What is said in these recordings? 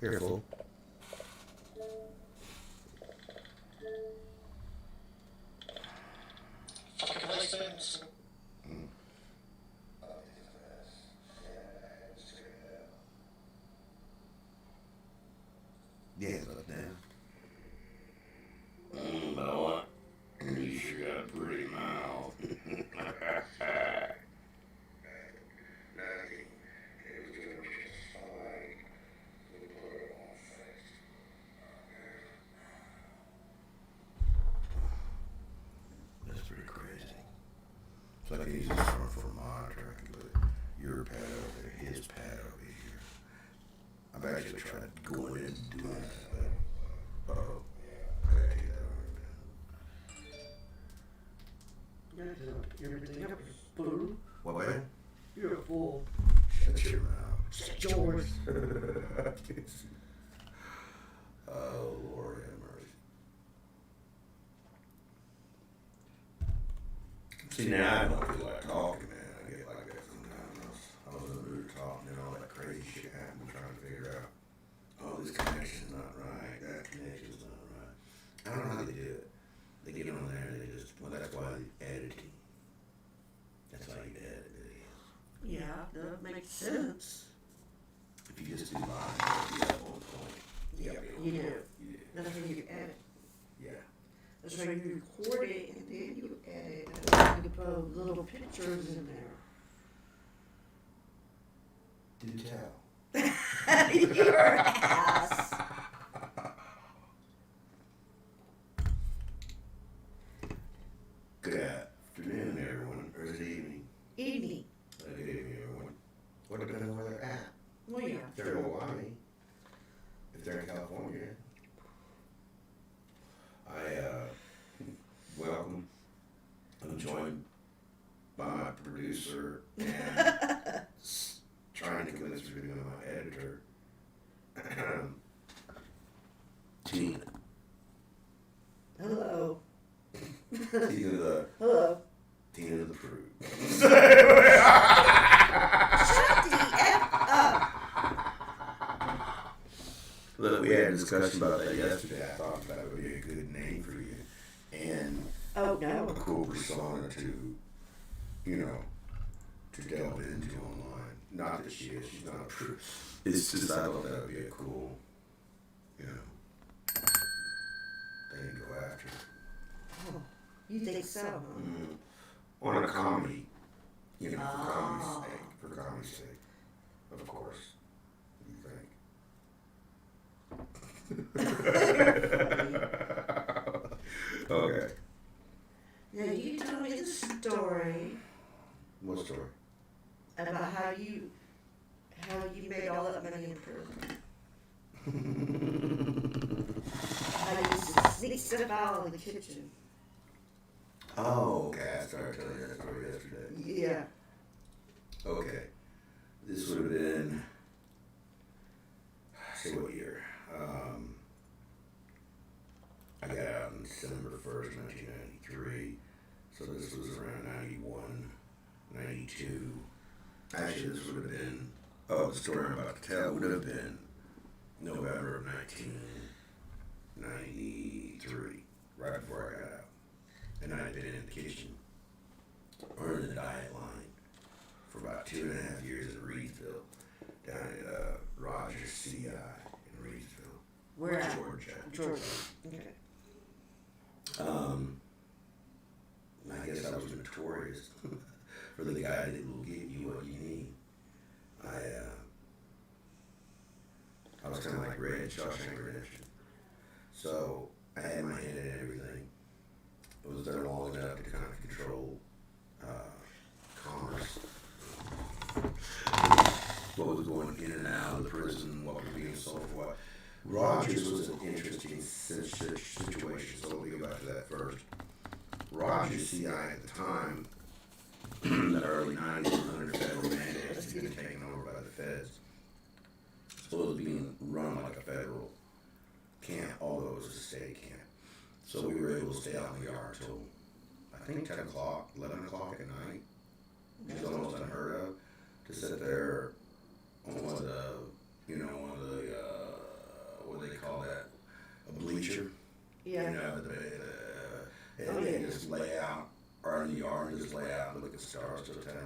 Careful. Yeah, look now. Boy, you sure got a pretty mouth. That's pretty crazy. It's like he's just for a monitor. I can put your pad over there, his pad over here. I've actually tried going in and doing that, but I gotta take that arm down. Everything up, Boo. What way? You're a fool. Shut your mouth. Shut yours. Oh, Lord have mercy. See, now I don't feel like talking, man. I get like that sometimes. I was in the mood to talk, and then all that crazy shit happened. I'm trying to figure out, oh, this connection's not right. That connection's not right. I don't know how they do it. They get on there and they just, well, that's why the editing. That's why you edit videos. Yeah, that makes sense. If you just do live, you'll be up on point. You do. You do. That's how you edit. Yeah. That's how you record it and then you edit. And you put little pictures in there. Do tell. You're an ass. Good afternoon, everyone. Or is it evening? Evening. Good evening, everyone. What depends on where they're at. Well, yeah. If they're in Hawaii, if they're in California, I welcome. I'm joined by my producer and trying to convince her to become my editor, Tina. Hello. Tina the Hello. Tina the Prude. Shut the F up. Look, we had a discussion about that yesterday. I thought that would be a good name for you, and Oh, a no. cool persona to, you know, to delve into online. Not that she is, she's not a true. It's just I thought that would be a cool, you know, thing to go after. Oh, you think so, huh? On a comedy, you know, for comedy's Oh. sake, of course. What do you think? Okay. Now, you told me the story What story? about how you made all that money in prison. How you sneak stuff out of the kitchen. Oh, okay. I started telling you that story yesterday. Yeah. Okay. This would have been, say what year? I got out on December 1st, 1993. So this was around 91, 92. Actually, this would have been, the story I'm about to tell would have been November of 1993, right before I got out. And I had been in the kitchen, or in the diet line, for about 2.5 years in Reedsville, down at Rogers CI in Reedsville, Where at? Georgia. Okay. I guess I was notorious for the guy that will give you what you need. I was kind of like Red Shawshank Redemption. So I had my hand in everything. I was there long enough to kind of control commerce. What was going in and out of the prison, what was being sold, what. Rogers was an interesting situation, so let me go back to that first. Rogers CI at the time, in the early 90s, was under federal mandate. It's been taken over by the feds. So it was being run like a federal camp, although it was a state camp. So we were able to stay out in the yard till, I think, 10 o'clock, 11 o'clock at night. Which is almost unheard of, to sit there on one of the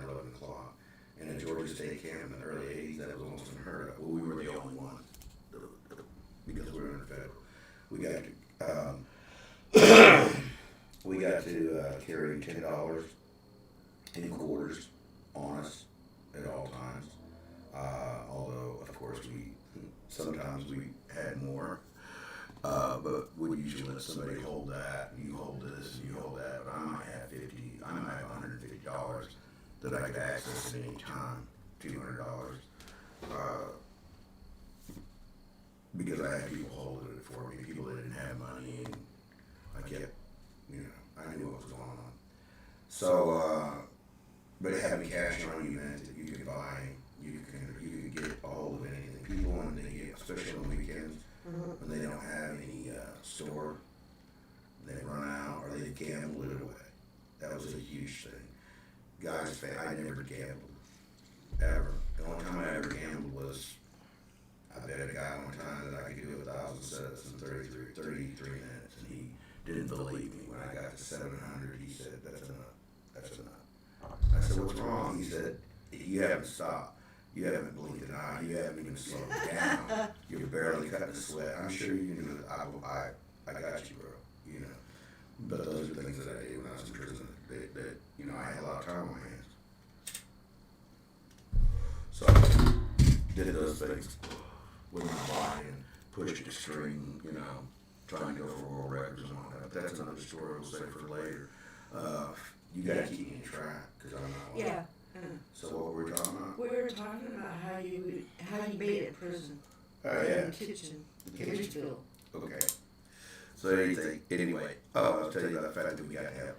or 11 o'clock. And at Georgia State Camp in the early 80s, that was almost unheard of. Well, we were the only one because we were in the federal. We got to carry $10 in quarters on us at all times. Although, of course, sometimes we had more. But we usually let somebody hold that, and you hold this, and you hold that. But I might have $150 that I could access at any time, $200, because I had people holding it for me, people that didn't have money, and I kept, I knew what was going on. So, but having cash on you meant that you could buy, you could get a hold of anything. People, when they get, especially on weekends, when they don't have any store, they run out or they gamble it away. That was a huge thing. Guys, I never gambled, ever. The only time I ever gambled was, I bet a guy one time that I could do 1,000 sets in 33 minutes, and he didn't believe me. When I got to 700, he said, that's enough. I said, what's wrong? He said, you haven't stopped. You haven't blinked an eye. You haven't even slowed down. You're barely cutting a sweat. I'm sure you can do it. I got you, bro. But those are things that I did when I was in prison. That I had a lot of time on my hands. So I did those things with my body and pushed extreme, trying to go for world records and all that. But that's another story we'll save for later. You got to keep me in track because I'm not. Yeah. So what were we talking about? We were talking about how you made it prison. Oh yeah. In the kitchen, Kitchensville. Okay. So anyway, I'll tell you about the fact that we got to have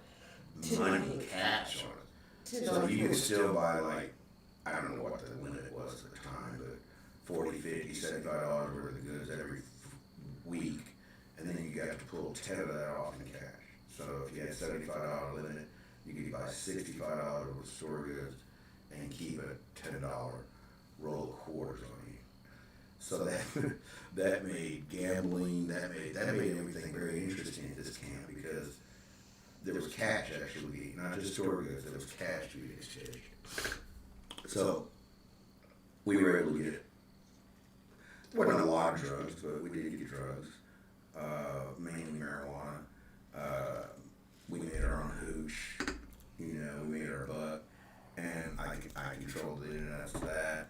money, cash on it. So you can still buy I don't know what the limit was at the time, but $40, $50, $75 worth of goods every week, and then you got to pull 10 of that off in cash. So if you had $75 limit, you could buy $65 worth of store goods and keep a $10 roll of quarters on you. So that made gambling, that made everything very interesting at this camp because there was cash actually, not just store goods, there was cash to be exchanged. So we were able to get, wasn't a lot of drugs, but we did get drugs, mainly marijuana. We made our own hooch, we made our buck, and I controlled the in and outs of that.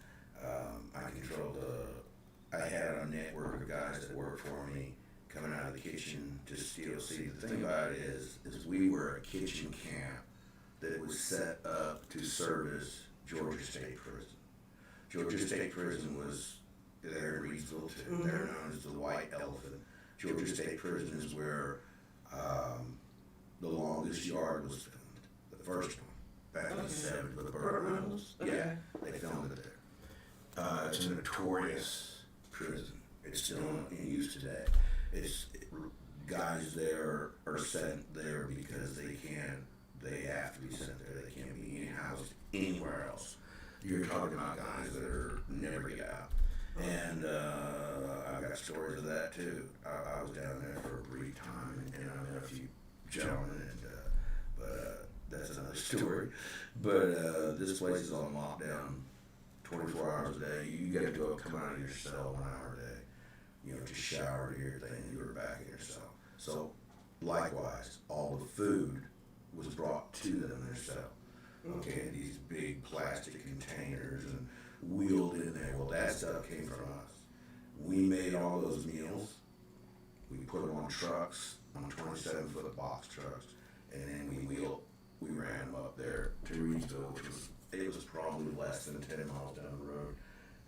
I had a network of guys that worked for me coming out of the kitchen to steal. See, the thing about it is we were a kitchen camp that was set up to service Georgia State Prison. Georgia State Prison was there in Reedsville too. Mm-hmm. They're known as the White Elephant. Georgia State Prison is where the longest yard was filmed. The first one, back in the 70s with the Burt Reynolds. Okay. Yeah, they filmed it there. It's a notorious prison. It's still in use today. Guys there are sent there because they have to be sent there. They can't be housed anywhere else. You're talking about guys that are never get out. And I've got stories of that too. I was down there for a brief time and I met a few gentlemen, but that's another story. But this place is on lockdown 24 hours a day. You got to come out of your cell 1 hour a day, to shower, to everything, and you were back in your cell. So, likewise, all the food was brought to them in their cell. Okay, these big plastic containers and wheeled in there. Well, that stuff came from us. We made all those meals. We put them on trucks, on 27-foot box trucks, and then we ran them up there to Reedsville, which was probably less than 10 miles down the road.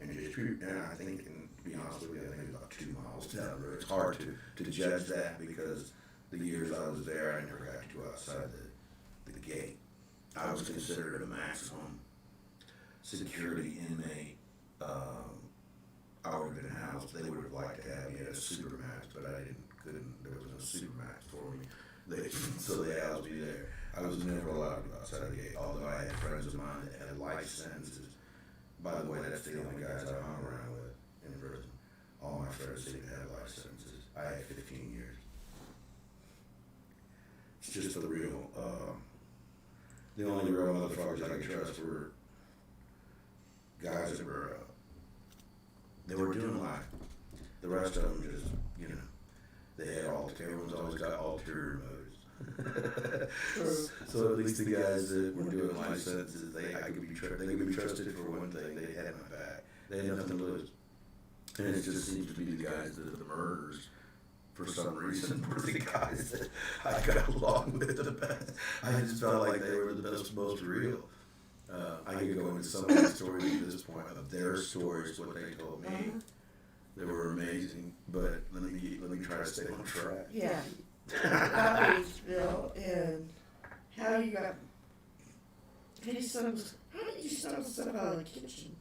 And I think, and to be honest with you, I think it was about 2 miles down the road. It's hard to judge that because the years I was there, I never got to go outside the gate. I was considered a maximum security inmate. I would have been housed. They would have liked to have me at a supermax, but couldn't. There was no supermax for me. So they housed me there. I was never allowed to go outside the gate, although I had friends of mine that had life sentences. By the way, that's the only guys I hung around with in prison. All my friends didn't have life sentences. I had 15 years. It's just the real. the only real motherfuckers I could trust were guys that were, they were doing life. The rest of them just, you know, they had everyone's always got ulterior motives. True. So at least the guys that were doing life sentences, they could be trusted for one thing. They had my back. They had nothing to lose. And it just seems to be the guys that are the murderers, for some reason, were the guys that I got along with the best. I just felt like they were the best, most real. I could go into some of the stories at this point of their stories, what they told me. They were amazing, but let me try to stay on track. Yeah. Outreachville and how you got, how did you stumble stuff out of the kitchen?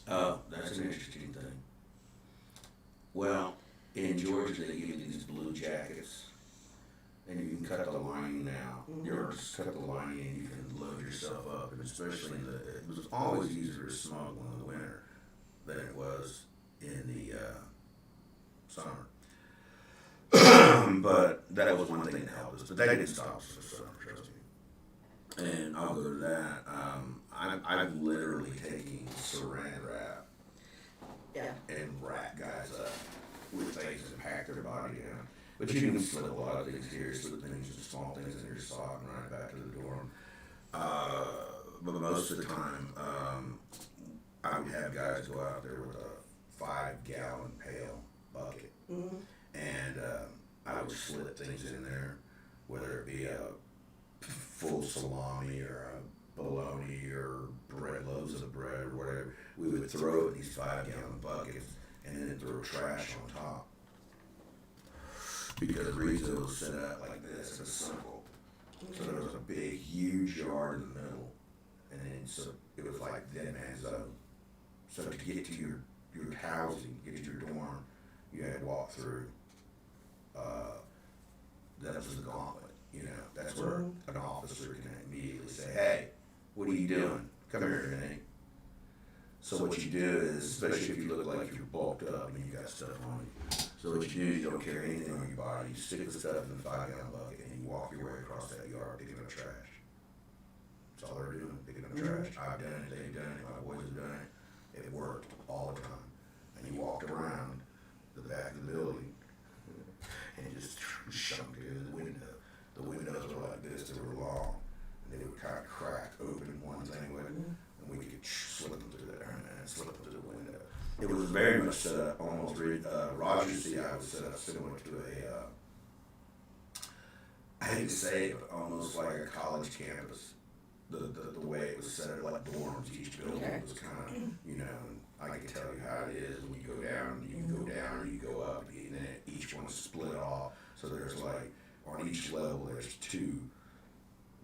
Oh, that's an interesting thing. Well, in Georgia, they give you these blue jackets, and you can cut the lining now. Or just cut the lining and you can load yourself up. And especially it was always easier to smuggle in the winter than it was in the summer. But that was one thing that helped us. But that didn't stop us for summer, trust me. And I'll go to that. I've literally taken saran wrap Yeah. and wrap guys up with things that pack their body down. But you can slip a lot of things here, slip things, just small things in your sock and run it back to the dorm. But most of the time, I would have guys go out there with a 5-gallon pail bucket. Mm-hmm. And I would slip things in there, whether it be a full salami or a bologna or loaves of bread or whatever. We would throw it in these 5-gallon buckets and then throw trash on top. Because Rizzo was set up like this in a circle. So there was a big, huge yard in the middle. And then so it was like dead man's zone. So to get to your housing, get to your dorm, you had to walk through. That was the gauntlet, you know. That's where an officer can immediately say, "Hey, what are you doing? Come here, Vinny." So what you do is, especially if you look like you're bulked up and you got stuff on you, so what you do is you don't carry anything on your body. You stick the stuff in the 5-gallon bucket and you walk your way across that yard picking up trash. That's all they're doing, picking up trash. I've done it, they've done it, my boys have done it. It worked all the time. And you walked around the back of the building and just shoved it in the window. The windows were like this, they were long, and they would kind of crack open one thing with it, and we could slip them through there and slip them through the window. It was very much set up, almost Rogers CI was set up similar to I hate to say it, but almost like a college campus. The way it was set up, like dorms, each building was kind of, you know, and I can tell you how it is when you go down, you can go down or you go up, and then each one's split off. So there's like, on each level, there's 2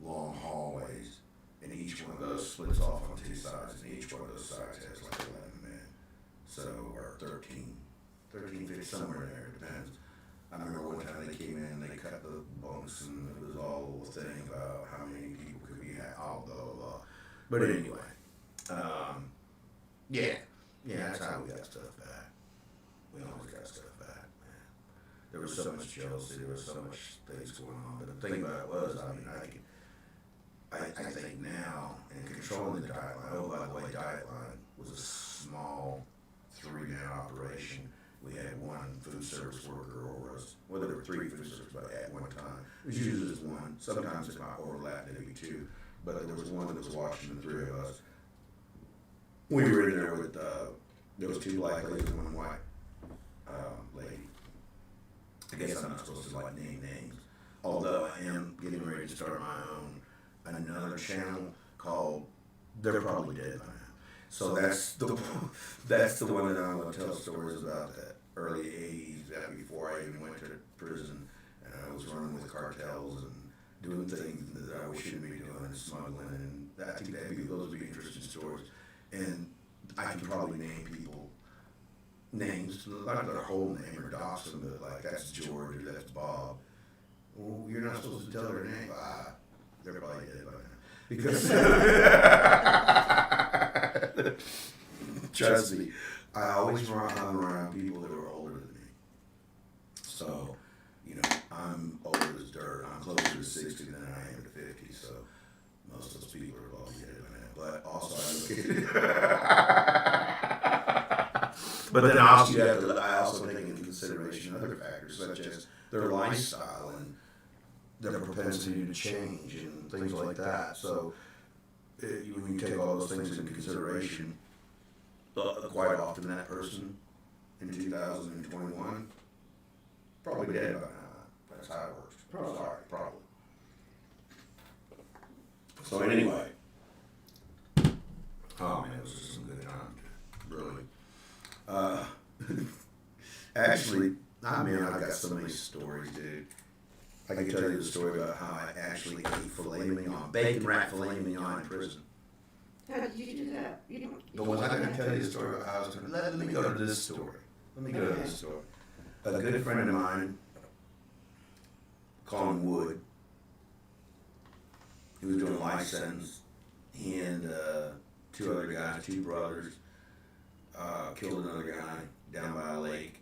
long hallways, and each one of those splits off on 2 sides, and each one of those sides has like 11 men. So, or 13, 15, somewhere in there, it depends. I remember one time they came in, they cut the bunks, and it was all a little thing about how many people could be had, all blah, blah, blah. But anyway, yeah, that's how we got stuff back. We always got stuff back, man. There was so much jealousy, there was so much things going on, but the thing about it was, I mean, I think now, in controlling the diet line, oh, by the way, diet line was a small 3-man operation. We had 1 food service worker over us. Well, there were 3 food service, but at one time. It was usually just 1. Sometimes it might overlap, maybe 2. But there was 1 that was watching the 3 of us. We were in there with, there was 2 black ladies and 1 white lady. I guess I'm not supposed to like name names. Although I am getting ready to start my own, another channel called, they're probably dead by now. So that's the one that I'm going to tell stories about that early 80s, that before I even went to prison, and I was running with cartels and doing things that I shouldn't be doing, and smuggling, and I think those would be interesting stories. And I can probably name people names, not their whole name or dox them, but like that's George or that's Bob. Well, you're not supposed to tell their name. They're probably dead by now. Because trust me, I always hung around people that were older than me. So, you know, I'm older as dirt. I'm closer to 60 than I am to 50. So most just kidding. But then also you have to, I also take into consideration other factors such as their lifestyle and their propensity to change and things like that. So when you take all those things into consideration, quite often that person in 2021 probably dead by now. That's how it works. Probably. Sorry, probably. So anyway, oh man, it was just some good time, really. Actually, I've got so many stories, dude. I can tell you the story about how I actually ate filet mignon, bacon wrapped filet mignon in prison. How did you do that? You don't. But was I going to tell you the story about how I was going to, let me go to this story. Let me go to this story. A good friend of mine, call him Wood, he was doing a life sentence. He and two other guys, two brothers, killed another guy down by a lake.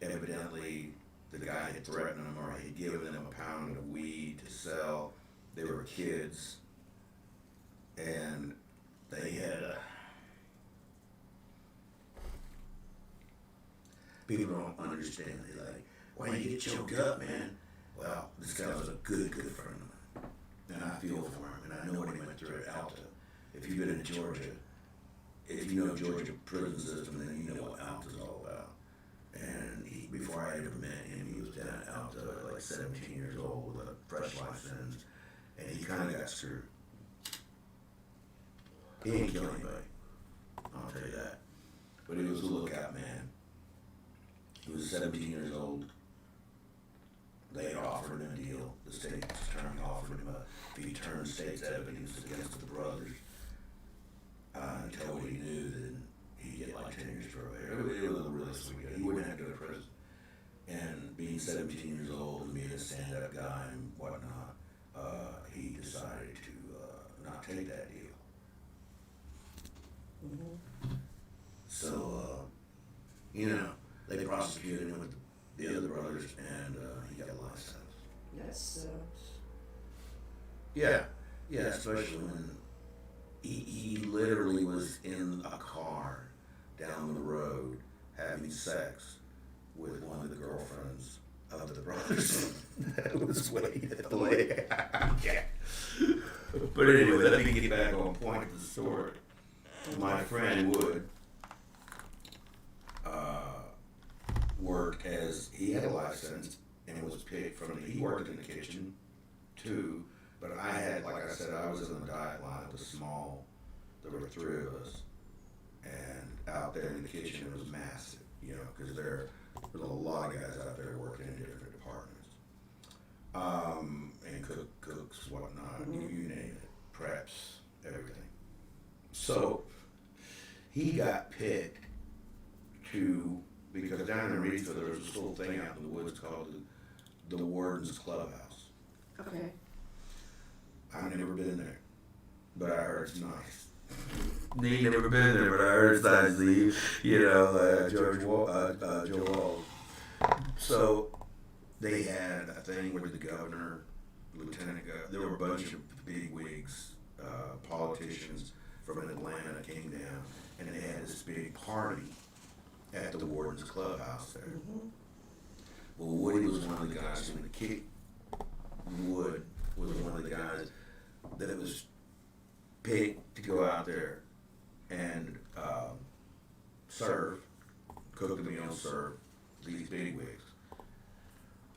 Evidently, the guy had threatened them or had given them a pound of weed to sell. They were kids, and they had people don't understand. They're like, why do you get choked up, man? Well, this guy was a good friend of mine, and I feel for him, and I know what he went through at Alta. If you've been in Georgia, if you know Georgia prison system, then you know what Alta's all about. And before I ever met him, he was down at Alta at like 17 years old with a fresh life sentence, and he kind of got screwed. He didn't kill anybody, I'll tell you that. But he was a lookout man. He was 17 years old. They had offered him a deal. The state's attorney offered him if he turned state's evidence against the brothers, tell what he knew, then he'd get like 10 years probation. It was a really sweet guy. He wouldn't have to go to prison. And being 17 years old and being a stand-up guy and whatnot, he decided to not take that deal. So, they prosecuted him with the other brothers, and he got a life sentence. That sucks. Yeah, especially when he literally was in a car down the road having sex with one of the girlfriends of the brothers that was waiting at the lake. Yeah. But anyway, let me get back on point with the story. My friend Wood worked as, he had a life sentence and was picked he worked in the kitchen too, but I had, like I said, I was in the diet line. It was small. There were three of us, and out there in the kitchen it was massive, because there was a lot of guys out there working in different departments, and cooks, whatnot, you name it, preps, everything. So he got picked because down in Reedsville there was this little thing out in the woods called the Warden's Clubhouse. Okay. I've never been there, but I heard it's nice. You've never been there, but I heard it's nice. Joe Wall. So they had a thing where the governor, lieutenant governor, there were a bunch of big wigs, politicians from Atlanta came down, and they had this big party at the Warden's Clubhouse there. Well, Woody was one of the guys from the kick. Wood was one of the guys that was picked to go out there and cook the meal, serve these big wigs.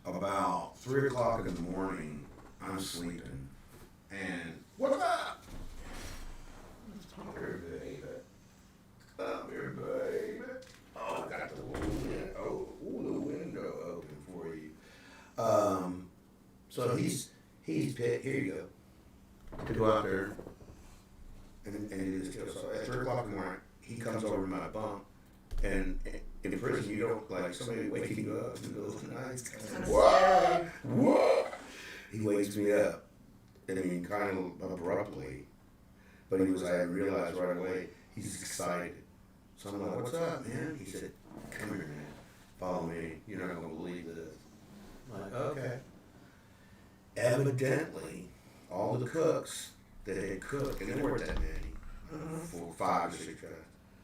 About 3 o'clock in the morning, I'm sleeping, and what's up? Come here, baby. Come here, baby. Oh, I got the window open for you. So he's picked. Here you go. To go out there and do this deal. So at 3 o'clock in the morning, he comes over to my bunk, and in prison you don't like somebody waking you up in the middle of the night. What? He wakes me up, kind of abruptly, but I realized right away he's excited. So I'm like, what's up, man? He said, come here, man. Follow me. You're not going to believe this. I'm like, okay. Evidently, all the cooks that had cooked, and there weren't that many, 5 or 6 guys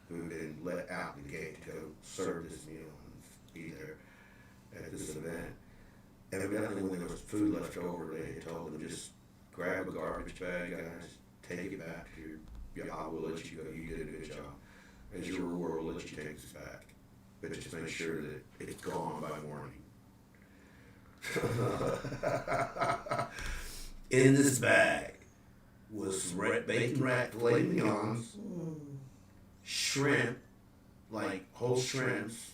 who had been let out the gate to go serve this meal and be there at this event. Evidently, when there was food left over, they had told them just grab a garbage bag, guys, take it back to your, I will let you go. You did a good job. As your reward, we'll let you take this back. But just make sure that it's gone by morning. In this bag was bacon wrapped filet mignons, shrimp, like whole shrimps.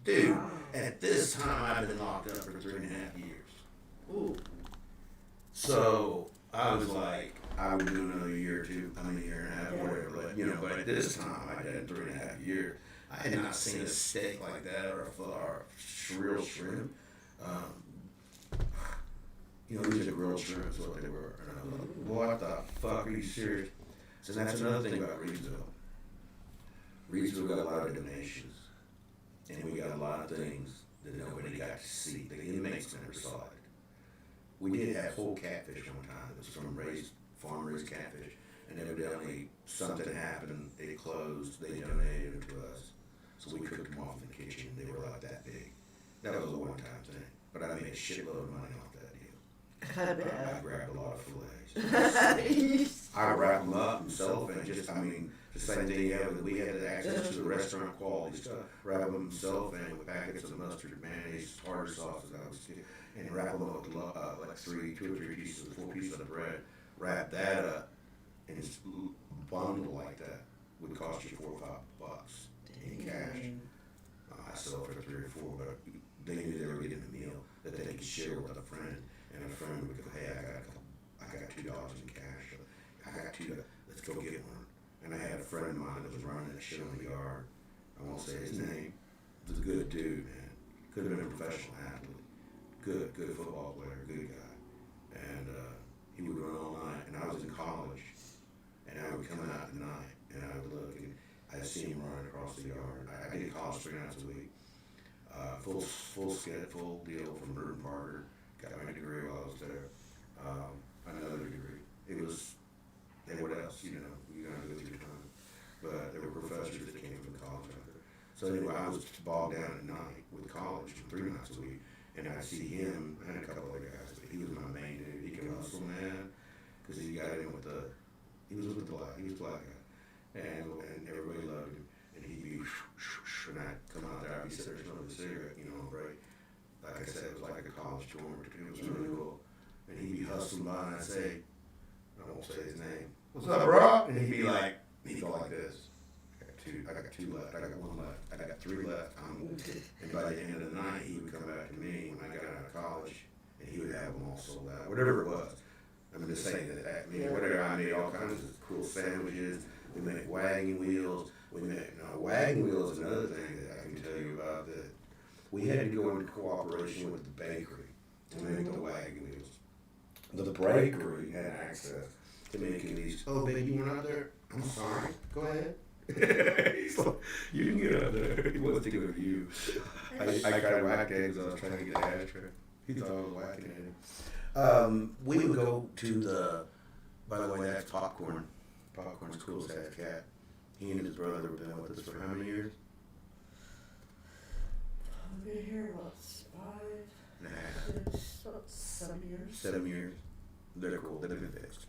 Dude, at this time I've been locked up for 3.5 years. Ooh. So I was like, I would do another year or two, a year and a half, whatever. But but at this time I did 3.5 years. I had not seen a steak like that or a real shrimp. These are grilled shrimp is what they were. And I was like, what the fuck, are you serious? So that's another thing about Reedsville. Reedsville got a lot of donations. And we got a lot of things that nobody got to see. The inmates never saw it. We did have whole catfish one time. It was from farm-raised catfish. And evidently something happened. It closed. They donated them to us. So we cooked them off in the kitchen. They were like that big. That was a one-time thing. But I made a shitload of money off that deal. I grabbed a lot of fillets. I wrap them up and cellophane. The same thing you have. We had access to the restaurant quality stuff. Wrap them in cellophane with packets of mustard, mayonnaise, tartar sauce, and wrap them up with like 2 or 3 pieces, 4 pieces of bread. Wrap that up, and it's bundle like that would cost you $4 or $5 in cash. I sell for 3 or 4, but they knew they were getting a meal that they could share with a friend, and a friend would go, "Hey, I got $2 in cash. I got $2. Let's go get one." And I had a friend of mine that was running that shit on the yard. I won't say his name. He was a good dude, man. Could have been a professional athlete. Good football player, good guy. And he would run all night. And I was in college, and I would come out at night, and I would look, and I'd see him running across the yard. I did college 3 nights a week. Full deal from Burton Parker. Got my degree while I was there. Another degree. What else? You're gonna go through time. But there were professors that came from college out there. So anyway, I was bogged down at night with college 3 nights a week, and I'd see him and a couple other guys, but he was my main dude. He could hustle, man, because he got in with he was black guy, and everybody loved him. And he'd be, and I'd come out there, I'd be sitting there smoking a cigarette, on break. Like I said, it was like a college dorm. It was really cool. And he'd be hustling by, and I'd say, I won't say his name. "What's up, bro?" And he'd go like this. I got 2 left. I got 1 left. I got 3 left. And by the end of the night, he would come back to me when I got out of college, and he would have them all sold out, whatever it was. I'm just saying that. Whatever. I made all kinds of cool sandwiches. We made wagon wheels. Wagon wheels is another thing that I can tell you about. That we had to go into cooperation with the bakery to make the wagon wheels. The bakery had access to making these. "Oh, baby, you went out there? I'm sorry. Go ahead." He's like, "You can get out there." He wasn't thinking of you. I got whacked eggs. I was trying to get the ashtray. He thought I was whacking at him. We would go to by the way, that's Popcorn. Popcorn's cool as that cat. He and his brother have been with us for how many years? I've been here, 7 years. 7 years. They're cool. They've been fixed.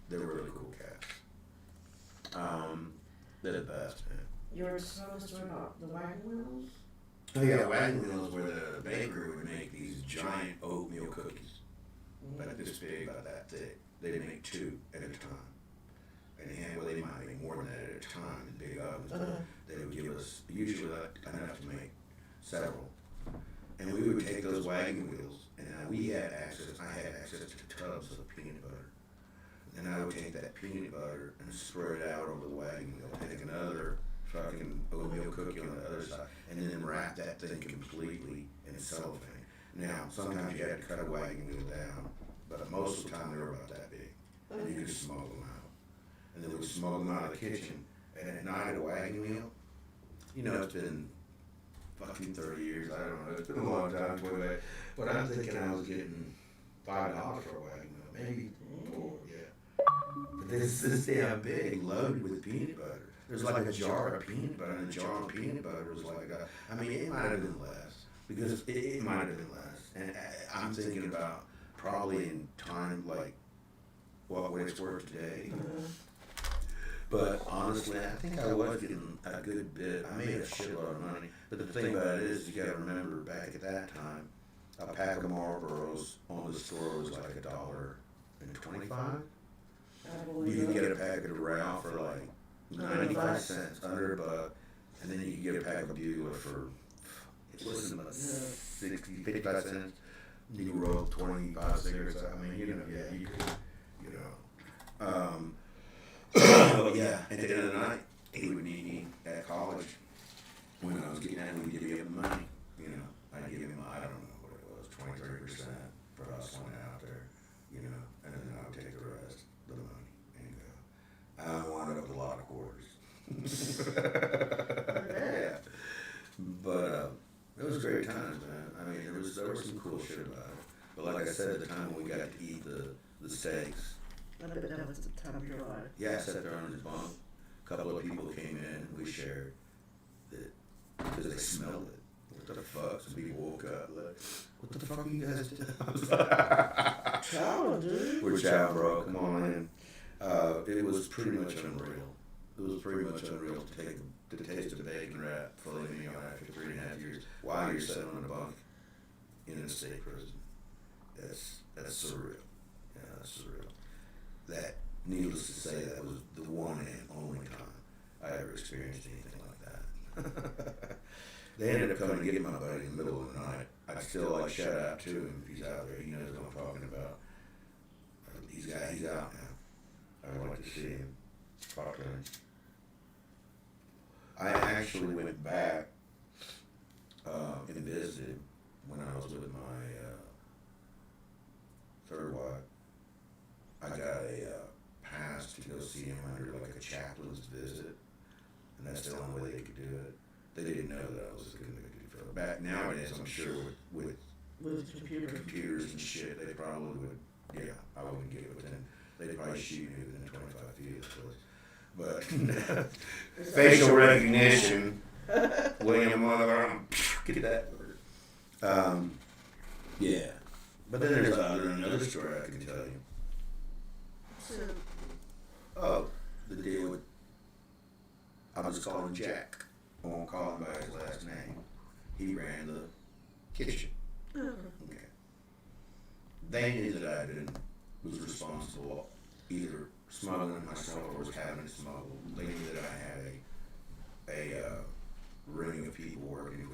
They're really cool cats. They're the best, man. You were telling us about the wagon wheels? Oh yeah, wagon wheels where the bakery would make these giant oatmeal cookies. About this big, about that thick. They'd make 2 at a time. And they might make more than that at a time in big ovens. But they would give us usually enough to make several. And we would take those wagon wheels, and I had access to tubs of peanut butter. And I would take that peanut butter and spread it out over the wagon wheel, take another fucking oatmeal cookie on the other side, and then wrap that thing completely in cellophane. Now, sometimes you had to cut a wagon wheel down, but most of the time they were about that big. And you could smoke them out. And then we would smoke them out of the kitchen. And at night, a wagon wheel, it's been fucking 30 years. I don't know. It's been a long time. But I'm thinking I was getting $5 for a wagon wheel. Maybe 4, yeah. But this damn big, loaded with peanut butter. There's like a jar of peanut butter, and the jar of peanut butter was like I mean, it might have been less because it might have been less. And I'm thinking about probably in time like what it's worth today. But honestly, I think I was getting a good bit. I made a shitload of money. But the thing about it is, you got to remember, back at that time, a pack of Marlboros on the store was like $1.25. You could get a packet of Ralph for like 95 cents, under $1, and then you could get a pack of Bugler for it wasn't about 60, 55 cents. You could roll 25 cigarettes. I mean, you know, yeah, you could, you know. But yeah, at the end of the night, he would meet me at college when I was getting out. We'd give him the money, you know. I'd give him, I don't know what it was, 23% for hustling out there, you know, and then I would take the rest, the money, and go. I wound up with a lot of quarters. Yeah, but it was great times, man. I mean, there was some cool shit about it. But like I said, at the time when we got to eat the steaks. I bet that was the time of your life. Yeah, I sat there on his bunk. A couple of people came in and we shared it because they smelled it. What the fuck? Some people woke up like, what the fuck are you guys doing? Chow, dude. We're chow, bro. Come on in. It was pretty much unreal. It was pretty much unreal to taste a bacon wrap filet mignon after 3.5 years while you're sitting on a bunk in a state prison. That's surreal. Yeah, that's surreal. That, needless to say, that was the one and only time I ever experienced anything like that. They ended up coming to get my buddy in the middle of the night. I'd still like shout out to him if he's out there. He knows what I'm talking about. He's out now. I would like to see him. Talk to him. I actually went back and visited when I was with my third wife. I got a pass to go see him under like a chaplain's visit, and that's the only way they could do it. They didn't know that I was a good fellow. Back nowadays, I'm sure with computers and shit, they probably would. Yeah, I wouldn't get it within. They'd probably shoot me within 25 feet of this place. But facial recognition, William Mother, get that. Yeah. But then there's another story I can tell you. Oh, the deal with, I'll just call him Jack. I won't call him by his last name. He ran the kitchen. Okay. They knew that I was responsible, either smuggling myself or was having it smuggled. They knew that I had a ring of people working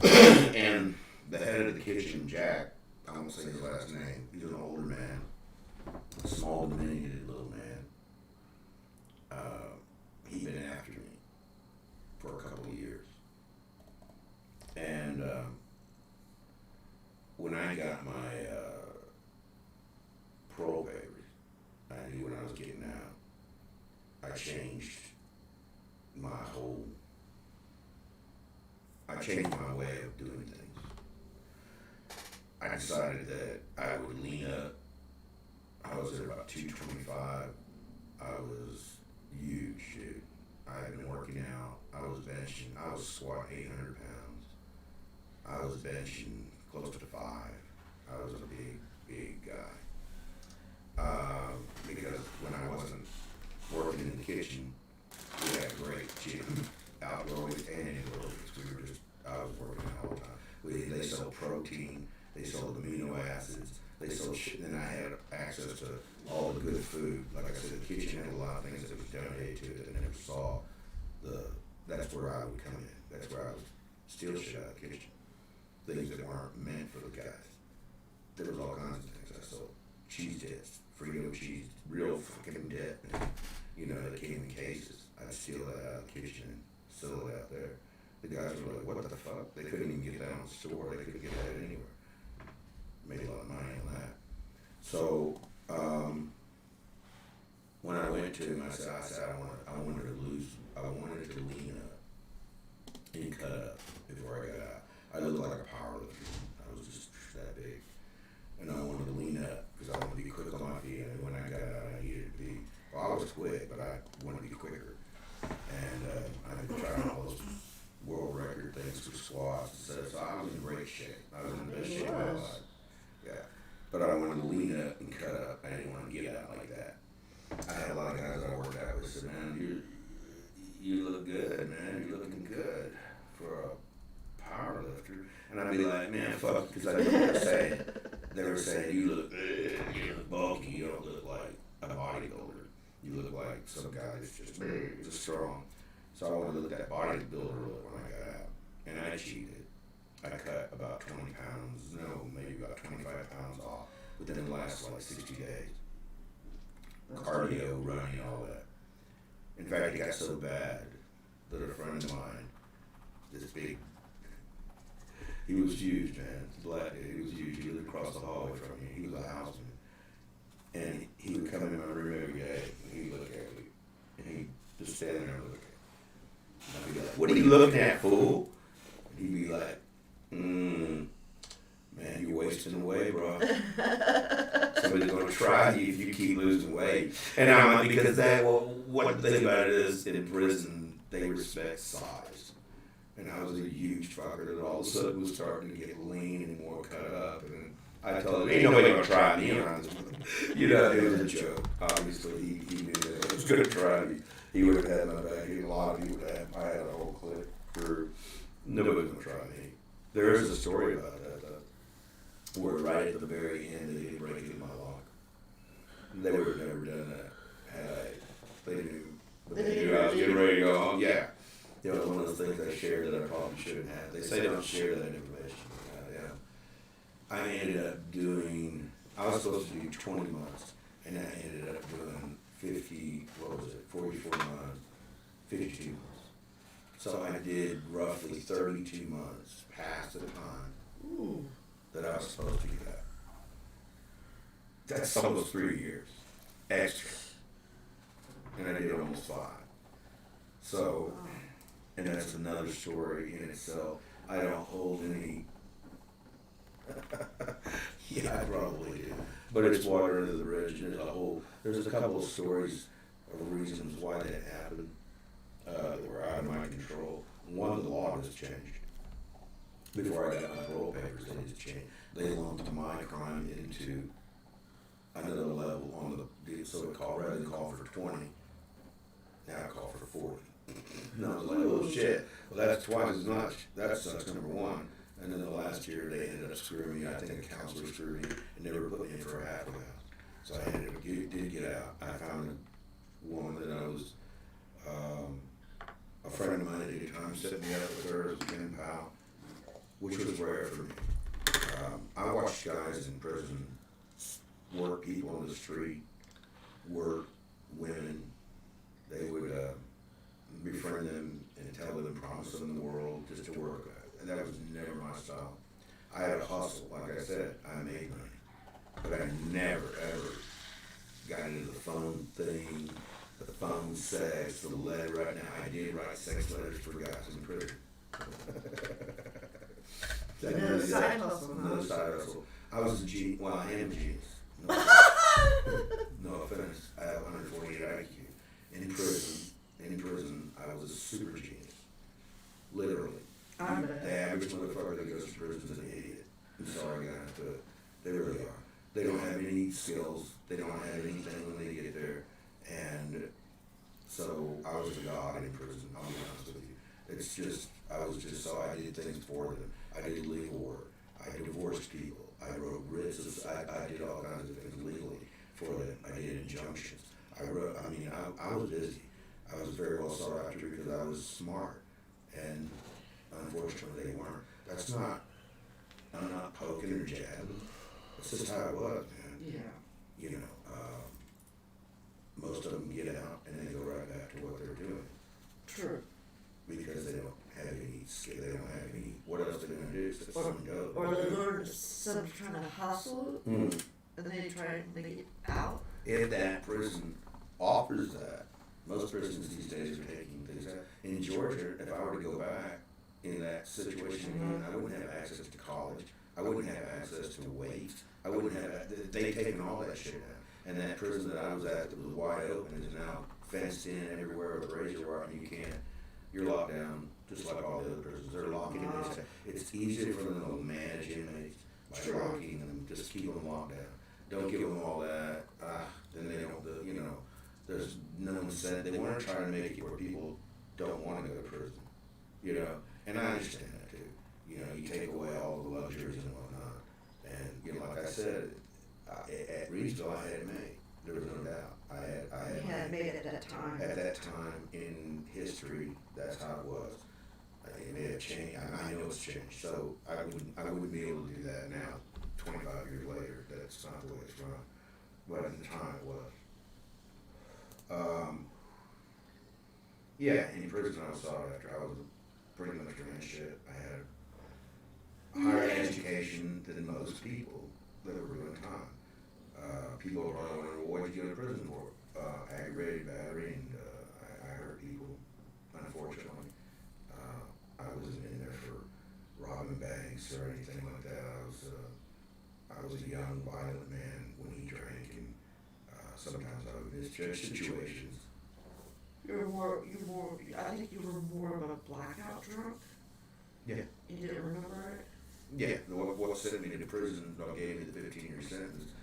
for me. And the head of the kitchen, Jack, I won't say his last name, he was an older man. A small, diminutive little man. He'd been after me for a couple of years. And when I got my parole papers, I knew when I was getting out, I changed my way of doing things. I decided that I would lean up. I was at about 225. I was huge, dude. I had been working out. I was benching. I was squatting 800 pounds. I was benching close to 5. I was a big guy. Because when I wasn't working in the kitchen, we had a great gym, outdoor weights and indoor weights. I was working out all the time. They sold protein. They sold amino acids. They sold shit, and I had access to all the good food. Like I said, the kitchen had a lot of things that was donated to it that I never saw. That's where I would come in. That's where I would steal shit out of the kitchen. Things that weren't meant for the guys. There was all kinds of things I sold. Cheese dips, Frito cheese, real fucking dip. And, you know, they came in cases. I'd steal that out of the kitchen and sell it out there. The guys were like, what the fuck? They couldn't even get that on the store. They couldn't get that anywhere. Made a lot of money on that. So when I went to him, I said I wanted to lean up and cut up before I got out. I looked like a powerlifter. I was just that big, and I wanted to lean up because I wanted to be quick on my feet. And when I got out, quick, but I want to be quicker. And I've been trying all those world record things for squats and stuff. So I was in great shape. I was in the best shape of my life. Yeah. But I wanted to lean up and cut up. I didn't want to get out like that. I had a lot of guys I worked out with said, man, you look good, man. You're looking good for a power lifter. And I'd be like, man, fuck, because they were saying, you look bulky. You don't look like a bodybuilder. You look like some guy that's just strong. So I wanted to look that bodybuilder look when I got out. And I cheated. I cut about 20 pounds, maybe about 25 pounds off within the last like 60 days. Cardio, running, all that. In fact, it got so bad that a friend of mine, this big, he was huge, man. Black dude, he was huge. He lived across the hallway from me. He was a houseman. And he would come in my room every day, and he'd look at me. And he'd just stand there and look at me. And I'd be like, what are you looking at, fool? And he'd be like, man, you're wasting away, bro. Somebody's gonna try you if you keep losing weight. And I'm like, because what the thing about it is, in prison, they respect size. And I was a huge fucker that all of a sudden was starting to get lean and more cut up. And I told him, ain't nobody gonna try me around this. It was a joke. Obviously, he knew that I was gonna try me. He would have had my back. A lot of people would have. I had a whole clique for nobody was gonna try me. There is a story about that, though, where right at the very end they did break in my lock. They would have never done that had they knew. But they knew I was getting ready to go home. Yeah. It was one of those things I shared that I probably shouldn't have. They say don't share that information. I ended up doing, I was supposed to do 20 months, and I ended up doing 44 months, 52 months. So I did roughly 32 months past the time that I was supposed to get out. That's almost 3 years extra. And I did almost 5. So, and that's another story in itself. I don't hold any. Yeah, I probably do. But it's water under the bridge. There's a couple of stories of reasons why that happened that were out of my control. One, the law has changed. Before I got my parole papers, they just changed. They lumped my crime into another level on the, so it called, rather than call for 20, now I call for 40. And I was like, oh shit, well that's twice as much. That sucks, number one. And then the last year they ended up screwing me. I think a counselor screwed me and never put me in for a halfway house. So I ended up did get out. I found a woman that I was a friend of mine at the time, set me up with her as a pen pal, which was rare for me. I watched guys in prison work people on the street, work women. They would befriend them and tell them, promise them the world just to work. And that was never my style. I had a hustle, like I said, I made money. But I never, ever got into the phone thing, the phone sex, the letter. Right now, I did write sex letters for guys in prison. Another side hustle. Another side hustle. I was a genius. Well, I am a genius. No offense. I have 148 IQ. In prison, I was a super genius. Literally. The average motherfucker that goes to prison is an idiot. I'm sorry, guys, but they really are. They don't have any skills. They don't have anything when they get there. And so I was a god in prison, I'll be honest with you. It's just, I did things for them. I did legal work. I divorced people. I wrote writs. I did all kinds of things legally for them. I did injunctions. I was busy. I was very well sought after because I was smart. And unfortunately, they weren't. I'm not poking or jabbing. It's just how it was, man. Yeah. Most of them get out and they go right back to what they're doing. True. Because they don't have any skill. They don't have any. What else are they going to do? Except some go. Or they learn some trying to hustle, and they try to get out. If that prison offers that, most prisons these days are taking things out. In Georgia, if I were to go back in that situation again, I wouldn't have access to college. I wouldn't have access to weight. I wouldn't have. They've taken all that shit out. And that prison that I was at that was wide open is now fenced in everywhere with a razor wire, and you're locked down just like all the other prisons. They're locking them. It's easier for them to manage inmates by locking them, just keep them locked down. Don't give them all that. Then they don't, there's no incentive. They want to try to make it where people don't want to go to prison, and I understand that too. You take away all the luxuries and whatnot. And, like I said, at Reedsville, I had it made. There was no doubt. I You had made it at that time. At that time in history, that's how it was. It may have changed. I know it's changed. So I wouldn't be able to do that now, 25 years later. That's not the way it's run. But at the time it was. Yeah, in prison I was sought after. I was pretty much ran shit. I had a higher education than most people that were doing time. People are probably wondering, what did you go to prison for? Aggravated battery, and I hurt people, unfortunately. I wasn't in there for robbing banks or anything like that. I was a young, violent man when he drank, and sometimes I would misjudge situations. I think you were more of a blackout drunk. Yeah. You didn't remember it? Yeah, what sent me to prison, gave me the 15-year sentence,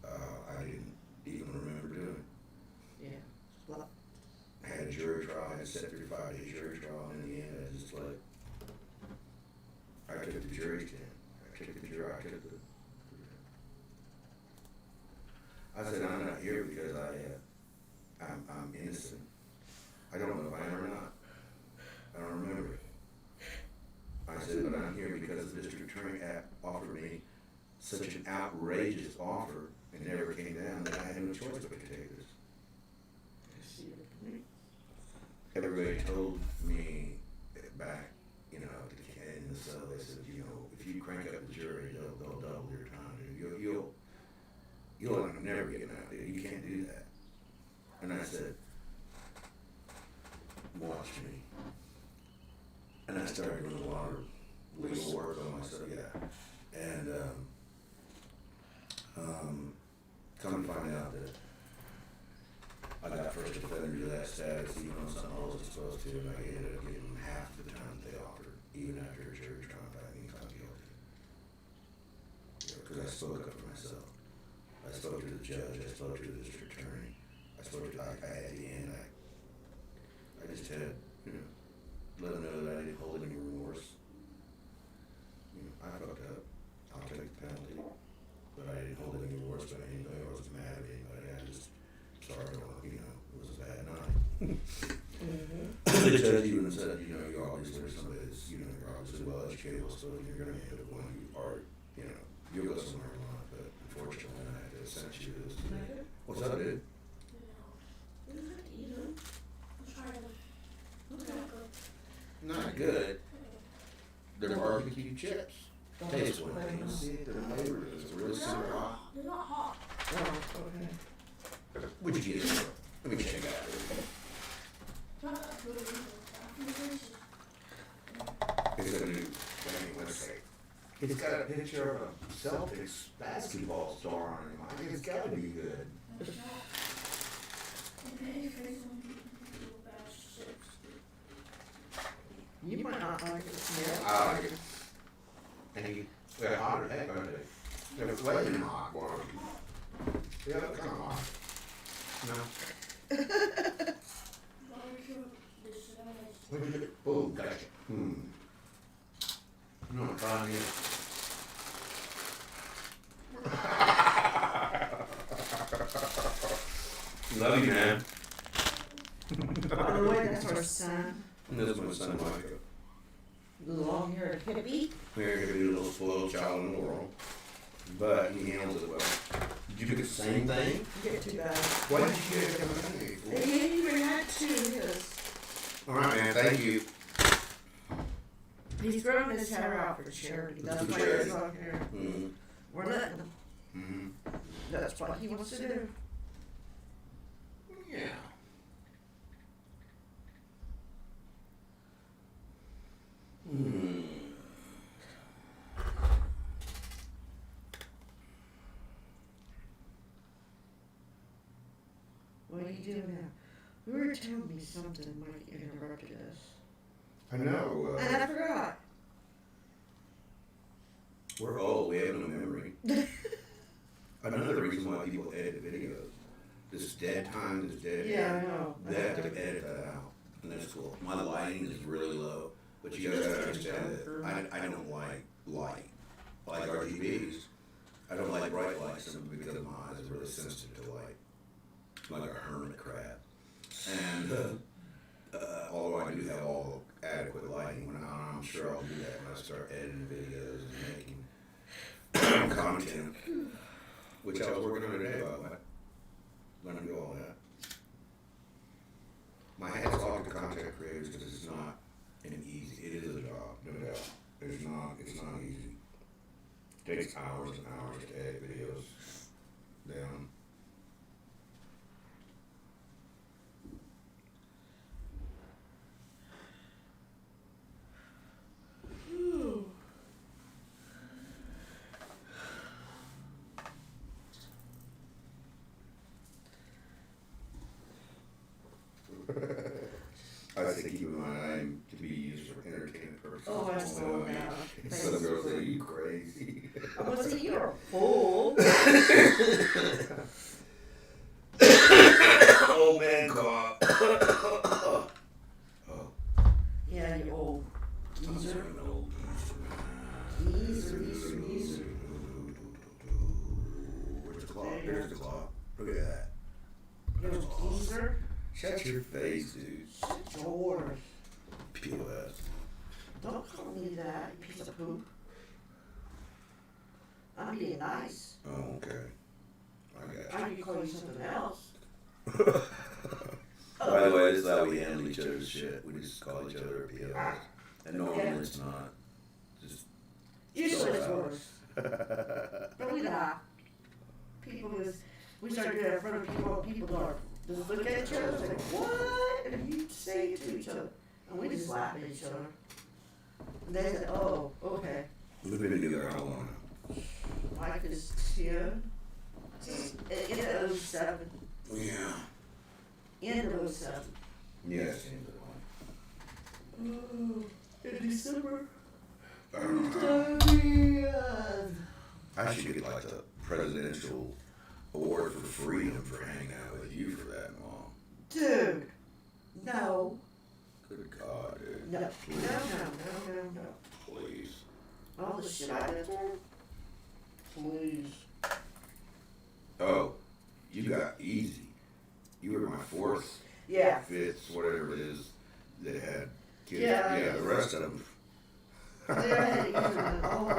I didn't even remember doing it. Yeah. Well, I had a jury trial, I had set through 5-day jury trial, and in the end, I took the jury stand. I said, I'm not here because I'm innocent. I don't know if I am or not. I don't remember it. I said, but I'm here because the district attorney offered me such an outrageous offer and never came down that I had no choice but to take this. Everybody told me back, in the cell, they said, if you crank up the jury, they'll double your time. You'll never get out, dude. You can't do that. And I said, watch me. And I started doing a lot of legal work on myself, yeah. And come to find out that I got first offender to that status, even on something I wasn't supposed to, and I ended up getting half the time they offered, even after a jury trial found me found guilty. Because I spoke up for myself. I spoke to the judge, I spoke to the district attorney, at the end, I just had, let them know that I didn't hold any remorse. I fucked up. I'll take the penalty. But I didn't hold any remorse about anybody. I wasn't mad at anybody. I just, sorry, it was a bad night. The judge even said, you're obviously somebody that's, you're obviously well educated, so you're going to end up when you are, you'll go somewhere in life. But unfortunately, I had to send you to this. What's up, dude? Not good. They're barbecue chips. Taste one thing. See, they're flavored. It's really super hot. They're not hot. oh, okay. What'd you get? Let me check out. Not that good. It's a new thing. Let's see. It's got a picture of a Celtics basketball star on it. I think it's got to be good. You might not like it. Yeah. I like it. And they're hot as heck, aren't they? They're flaming hot, boy. Yeah, they're kind of hot. No. Oh, gotcha. You want to try me? Love you, man. By the way, that's our son. And this is my son, Micah. The long-haired hippie. We're going to be a little spoiled child in the world. But he handles it well. Did you get the same thing? You get too bad. Why did you get it? They even had two his. Alright, man, thank you. He's growing his hair out for charity. That's For why charity. he's on here. Mm-hmm. We're letting him. Mm-hmm. That's what he wants to do. Yeah. Hmm. doing now? You were telling me something when you interrupted us. I know. And I forgot. We're old. We have no memory. Another reason why people edit videos. This dead time, this dead Yeah, I air. know. They have to edit that out. And that's cool. My lighting is really low. But you guys gotta understand that I don't like light. I like RGBs. I don't like bright lights simply because my eyes are really sensitive to light. I'm like a hermit crab. And although I do have all adequate lighting, when I'm sure I'll do that when I start editing videos and making content, which I was working on today, by the way. Learning to do all that. My hat's off to content creators because it's not an easy. It is a job, no doubt. It's not easy. It takes hours and hours to edit videos down. I say keep in mind I am to be used for entertainment purposes. Oh, I saw that. Some girls say you crazy. I was like, you're a fool. Old man cough. Oh. Yeah, you old I'm geezer. an old geezer. Geezer. Where's the clock? There's the clock. Look at that. You old geezer. Shut your face, dude. Shut yours. POS. Don't call me that, you piece of poop. I'm being nice. Oh, okay. I got I you. could call you something else. By the way, this is how we handle each other's shit. We just call each other POS. And normally it's not. Just Usually it's worse. But we laugh. People just, we start doing it in front of people, and people don't just look at each other and say, what are you saying to each other? And we just laugh at each other. And they say, oh, okay. we've been together how long now? Life is 10. End of 07. Yeah. End of 07. Yes. In December. I don't know. 30th. I should get like the presidential award for freedom for hanging out with you for that long. Dude. No. Good God, dude. No. Please. No. Please. All the shit I did there? Please. Oh, you got easy. You were my fourth, Yeah. fifth, whatever it is that had kids. Yeah. Yeah, the rest of them. They had easier than all of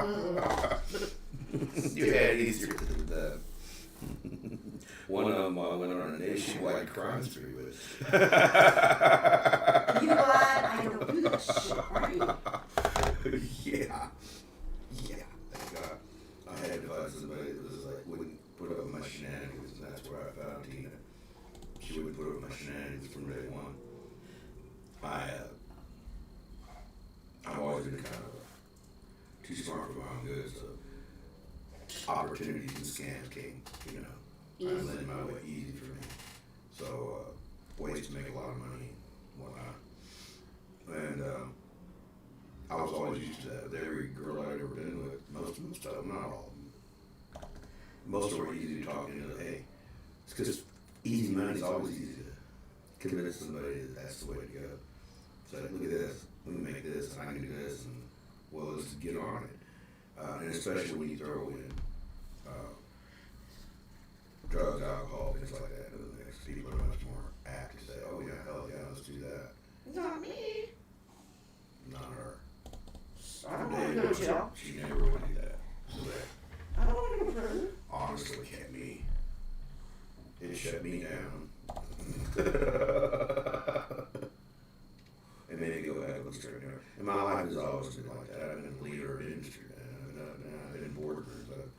them. You had easier than that. One of them I went on a nationwide crime spree with. You lied. I don't do that shit, are you? Yeah. Thank God. I had to find somebody that was like wouldn't put up with my shenanigans, and that's where I found Tina. She wouldn't put up with my shenanigans from day one. I've always been kind of too smart for my own good, so opportunities and scams came, you know. I'm letting my way easy for me. So ways to make a lot of money and whatnot. And I was always used to that with every girl I'd ever been with. Most of them, not all of them. Most of them were easy to talk into. Hey, it's because easy money is always easy to convince somebody that that's the way to go. So look at this, we can make this, and I can do this, and well, let's get on it. And especially when you throw in drugs, alcohol, things like that into the mix, people are much more apt to say, oh yeah, hell yeah, let's do that. Not me. Not her. I don't want to go to jail. She never would do that. So that I don't want to go to prison. honestly kept me, it shut me down. It made me go back and look straight in her. And my life has always been like that. I've been a leader of industry, man. I've been in boardrooms. I've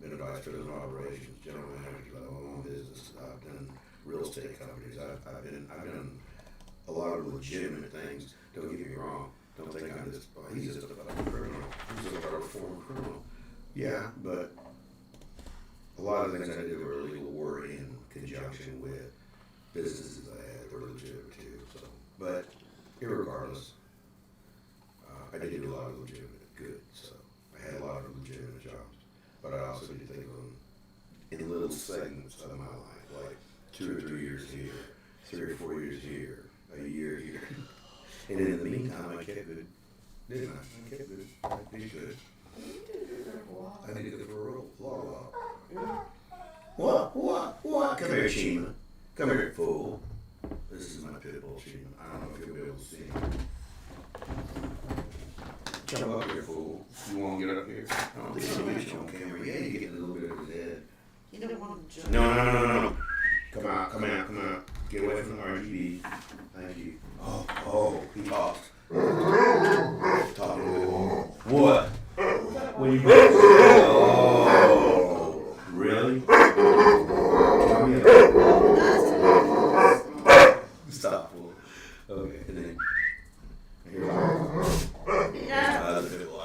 been a vice president of operations, general manager of my own business. I've done real estate companies. I've done a lot of legitimate things. Don't get me wrong. Don't think I'm just, oh, he's just a fucking criminal. He's just a former criminal. Yeah, but a lot of the things I did were illegal were in conjunction with businesses I had were legitimate too. So, but irregardless, I did do a lot of legitimate good. So I had a lot of legitimate jobs, but I also did think of them in little segments of my life, like 2 or 3 years here, 3 or 4 years here, a year here. And in the meantime, I kept good, didn't I? I kept good. I did good. I did good for a while. What? Come here, Shima. Come here, fool. This is my pit bull, Shima. I don't know if you'll be able to see me. Jump up here, fool. You want to get up here? I don't think I'll get you on camera. Yeah, you get a little bit of his head. You don't want to jump. No. Come out. Get away from the RGB. Thank you. Oh, he talks. Talking with him. What? What are you doing? Oh, really? Come here. Stop, fool. Okay, and then here's Yeah. the pit bull.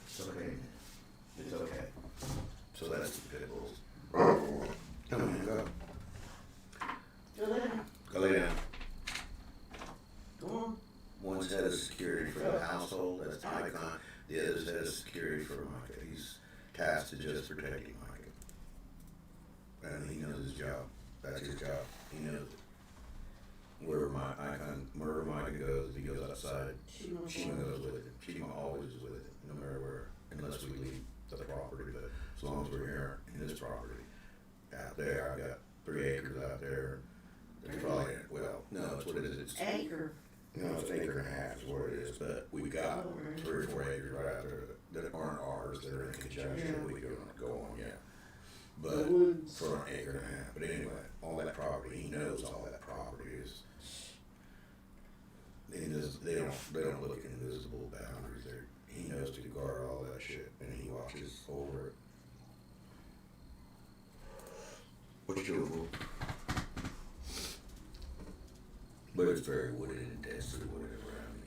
It's okay. It's okay. So that's the pit bulls. Come on, go. Go lay down. Go on. One's head of security for the household, that's Icon. The other's head of security for Micah. He's tasked to just protecting Micah. And he knows his job. That's his job. He knows it. Wherever Micah goes, if he goes outside, Shima goes with him. Shima always is with him, no matter where, unless we leave the property. But as long as we're here in this property, out there, I've got 3 acres out there. There's probably, well, no, it's what it is. It's Acre. no, it's an acre and a half is what it is, but we've got 3 or 4 acres right out there that aren't ours, that are in conjunction, that we don't go on yet. But for an acre and a half, but anyway, all that property, he knows all that property is, they don't look at invisible boundaries there. He knows to guard all that shit, and he watches over it. What's your rule? But it's very wooded and densely wooded around me.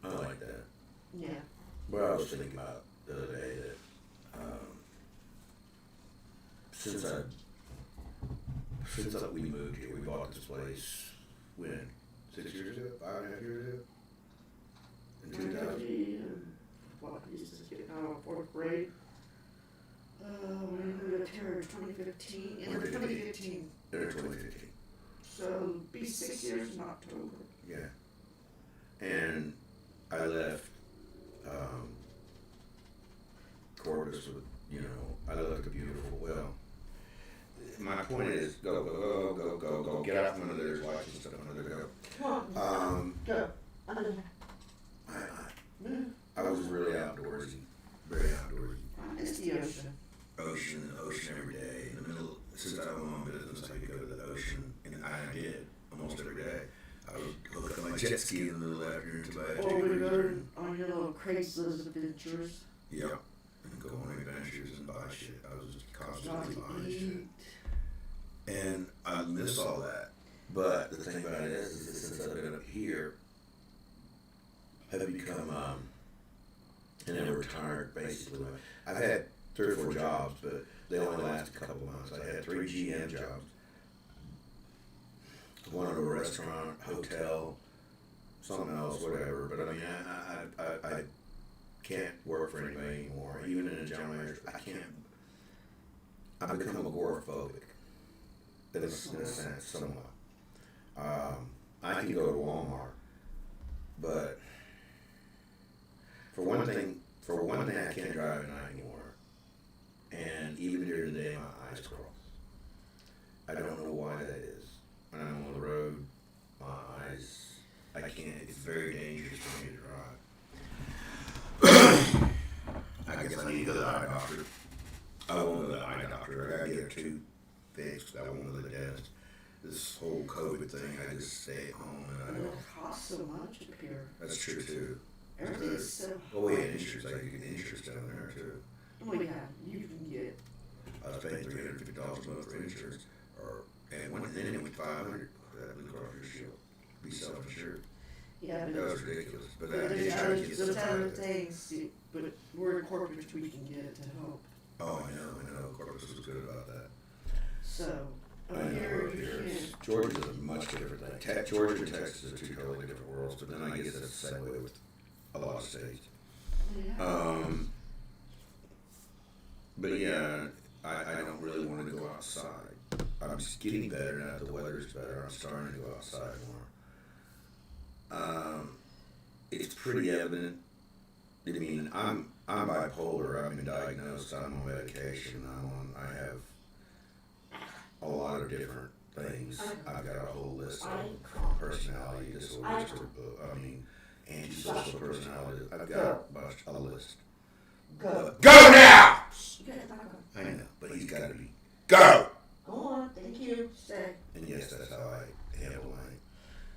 I like that. Yeah. But I was thinking about the other day that since we moved here, we bought this place when 6 years ago, 5.5 years ago, in 2000. What, used to get out of 4th grade? We moved to Terra 2015, in 2015. In 2015. So it'll be 6 years in October. Yeah. And I left Corpus with, I left a beautiful, well, my point is, go, get out from under there, watch and stuff under there, go. Come on, go. Under there. I was really outdoorsy, very outdoorsy. It's the ocean. Ocean every day. In the middle, since I own my own business, I could go to the ocean, and I did almost every day. I would hook up my jet ski in the middle of the afternoon until I had Or we to go on your little Craigslist adventures. Yep. And go on adventures and buy shit. I was just constantly Not buying to shit. eat. And I miss all that. But the thing about it is that since I've been up here, I've become, and then retired basically. I've had 3 or 4 jobs, but they only last a couple months. I had 3 GM jobs. One at a restaurant, hotel, something else, whatever. But I mean, I can't work for anybody anymore. Even in a general manager, I can't. I've become agoraphobic. In a sense, somewhat. I can go to Walmart, but for one thing, I can't drive at night anymore. And even during the day, my eyes cross. I don't know why that is. When I'm on the road, my eyes, I can't. It's very dangerous for me to drive. I guess I need to go to the eye doctor. I won't go to the eye doctor. I gotta get a tooth fixed. I won't go to the dentist. This whole COVID thing, I just stay at home and I It don't. costs so much up here. That's true too. Everything's so Oh, we had insurance. I could get insurance down there too. Oh yeah, you can get. I was paying $350 a month for insurance, and then it went $500 for that Blue Cross Blue Shield. Be self-insured. Yeah, That but was ridiculous. But but I did there's try to get those some out other of it. things. But we're a corporate, we can get it to help. Oh, I know. Corpus was good about that. So, I know. Here's Georgia's a much different thing. Georgia and Texas are two totally different worlds, but then I guess that's the same way with a lot of states. But yeah, I don't really want to go outside. I'm just getting better now that the weather's better. I'm starting to go outside more. It's pretty evident. I mean, I'm bipolar. I've been diagnosed. I'm on medication. I have a lot of different things. I've got a whole list of personality disorders. Antisocial personality. I've got a list. go. Go now! You gotta back up. I know, but he's got to be. Go! Go on, thank you. Stay. And yes, that's how I handle mine.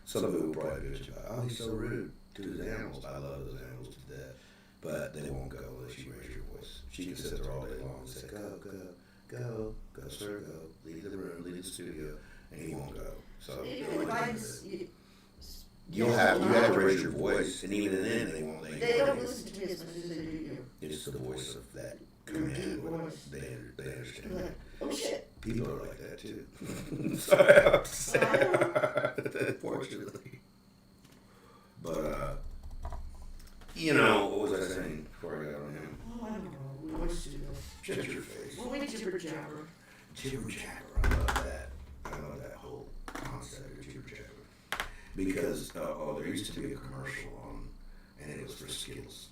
Some people will probably bitch about, oh, he's so rude to his animals. I love those animals to death. But they won't go unless you raise your voice. She can sit there all day long and say, go, sir, go. Leave the room, leave the studio. And he won't go. So you have to raise your voice, and even then they won't let you. They don't listen to me as much as they do you. It's the voice of that command. They understand that. Oh shit. People are like that too. Sorry, I'm sad. Unfortunately. But what was I saying before I got on him? Oh, I don't know. We always do this. Shut your face. Well, we jibber jabber. Jibber jabber. I love that. I love that whole concept of jibber jabber. Because there used to be a commercial on, and it was for Skittles,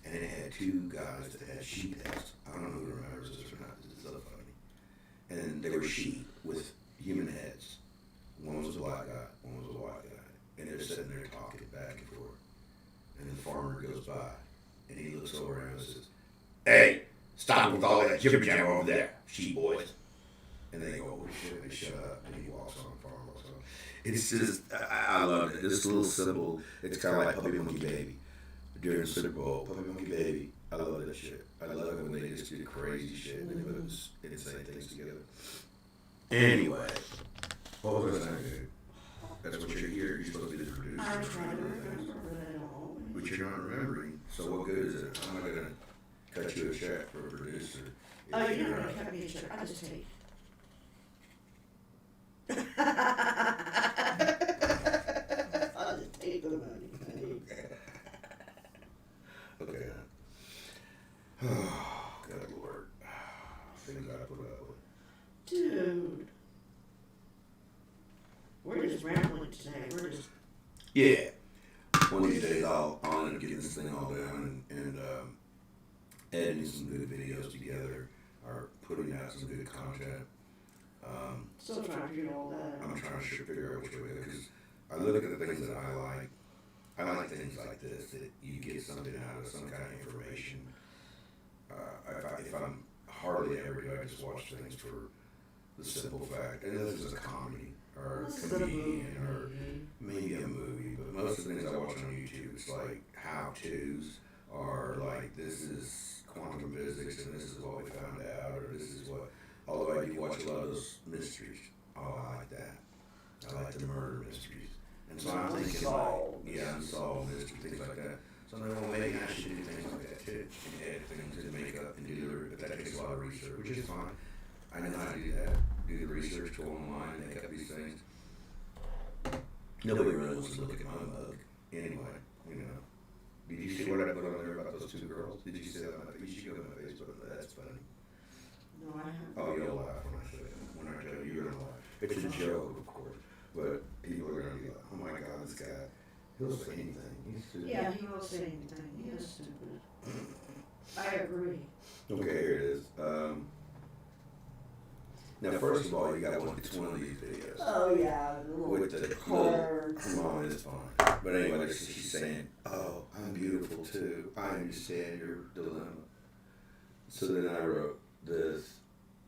and it had two guys that had sheep heads. I don't know who remembers this or not. This is so funny. And they were sheep with human heads. One was a black guy, one was a white guy, and they're sitting there talking back and forth. And the farmer goes by, and he looks over and says, "Hey, stop with all that jibber jabber over there, sheep boys." And they go, "Oh shit!" They shut up, and he walks on. Farmer walks on. It's just, I love it. This little symbol. It's kind of like Puppy Monkey Baby during the Super Bowl. Puppy Monkey Baby. I love that shit. I love it when they just do crazy shit and they put insane things together. Anyway, what was I saying, dude? That's what you're here. You're supposed to be the producer. I'm trying to remember, but I don't. But you're not remembering. So what good is it? I'm not gonna cut you a check for a producer. Oh, you're not gonna cut me a check. I just take. I'll just take the money. Okay. Oh, good Lord. Things I put up with. Dude. We're just rambling today. We're just. Yeah. One of these days I'll end up getting this thing all down and editing some good videos together or putting out some good content. Still trying to figure all that out. I'm trying to figure out which way to go because I look at the things that I like. I like things like this, that you get something out of some kind of information. If I'm hardly ever do, I just watch things for the simple fact, and this is a comedy or a comedian or maybe a movie, but most of the things I watch on YouTube, it's like how-tos or like this is quantum physics and this is what we found out or this is what, although I do watch a lot of those mysteries. Oh, I like that. I like the murder mysteries. And so I'm thinking like, unsolved mysteries, things like that. So I'm like, well, maybe I should do things like that too. And edit things and make up and do but that takes a lot of research, which is fine. I know how to do that. Do the research, go online, make up these things. Nobody really wants to look at my mug. Anyway, Did you see what I put on there about those two girls? Did you see that on my Facebook? You should go to my Facebook. That's funny. No, I haven't. Oh, you'll laugh when I say it. When I tell you, you're going to laugh. It's a joke, of course. But people are going to be like, oh my God, this guy, he'll say anything. He's stupid. Yeah, he will say anything. He is stupid. I agree. Okay, here it is. Now, first of all, you got one. It's one of these videos. Oh yeah, With the cards. Come on, it's fine. But anyway, she's saying, "Oh, I'm beautiful too. I understand your dilemma." So then I wrote this.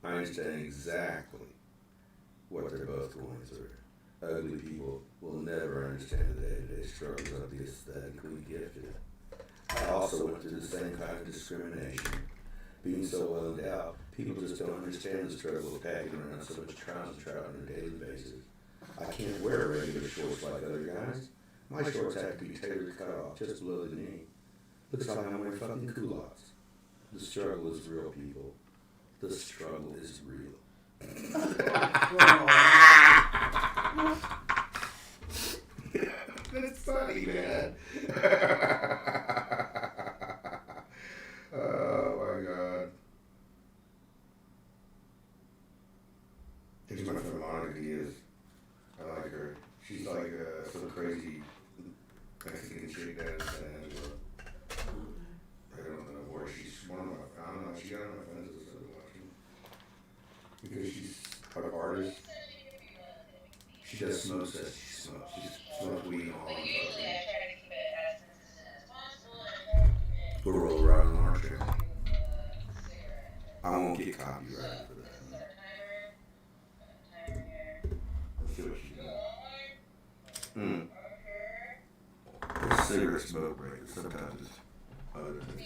I understand exactly what they're both going through. Ugly people will never understand the day-to-day struggles of the aesthetically gifted. I also went through the same kind of discrimination. Being so well endowed, people just don't understand the struggle of packing around so much trousers on a daily basis. I can't wear regular shorts like other guys. My shorts have to be tailored cut off just below the knee. Looks like I'm wearing fucking culottes. The struggle is real, people. The struggle is real. That's funny, man. Oh my god. Here's my friend Monica Diaz. I like her. She's like some crazy Mexican chick that is San Angelo. I don't know where she's one of my, I don't know, she got on my friends list I've been watching. Because she's an artist. She does smoke sets. She smokes weed all the time. We'll roll around in our chair. I won't get copyrighted for that. Let's see what she got. It's cigarette smoke break. Sometimes it's other things.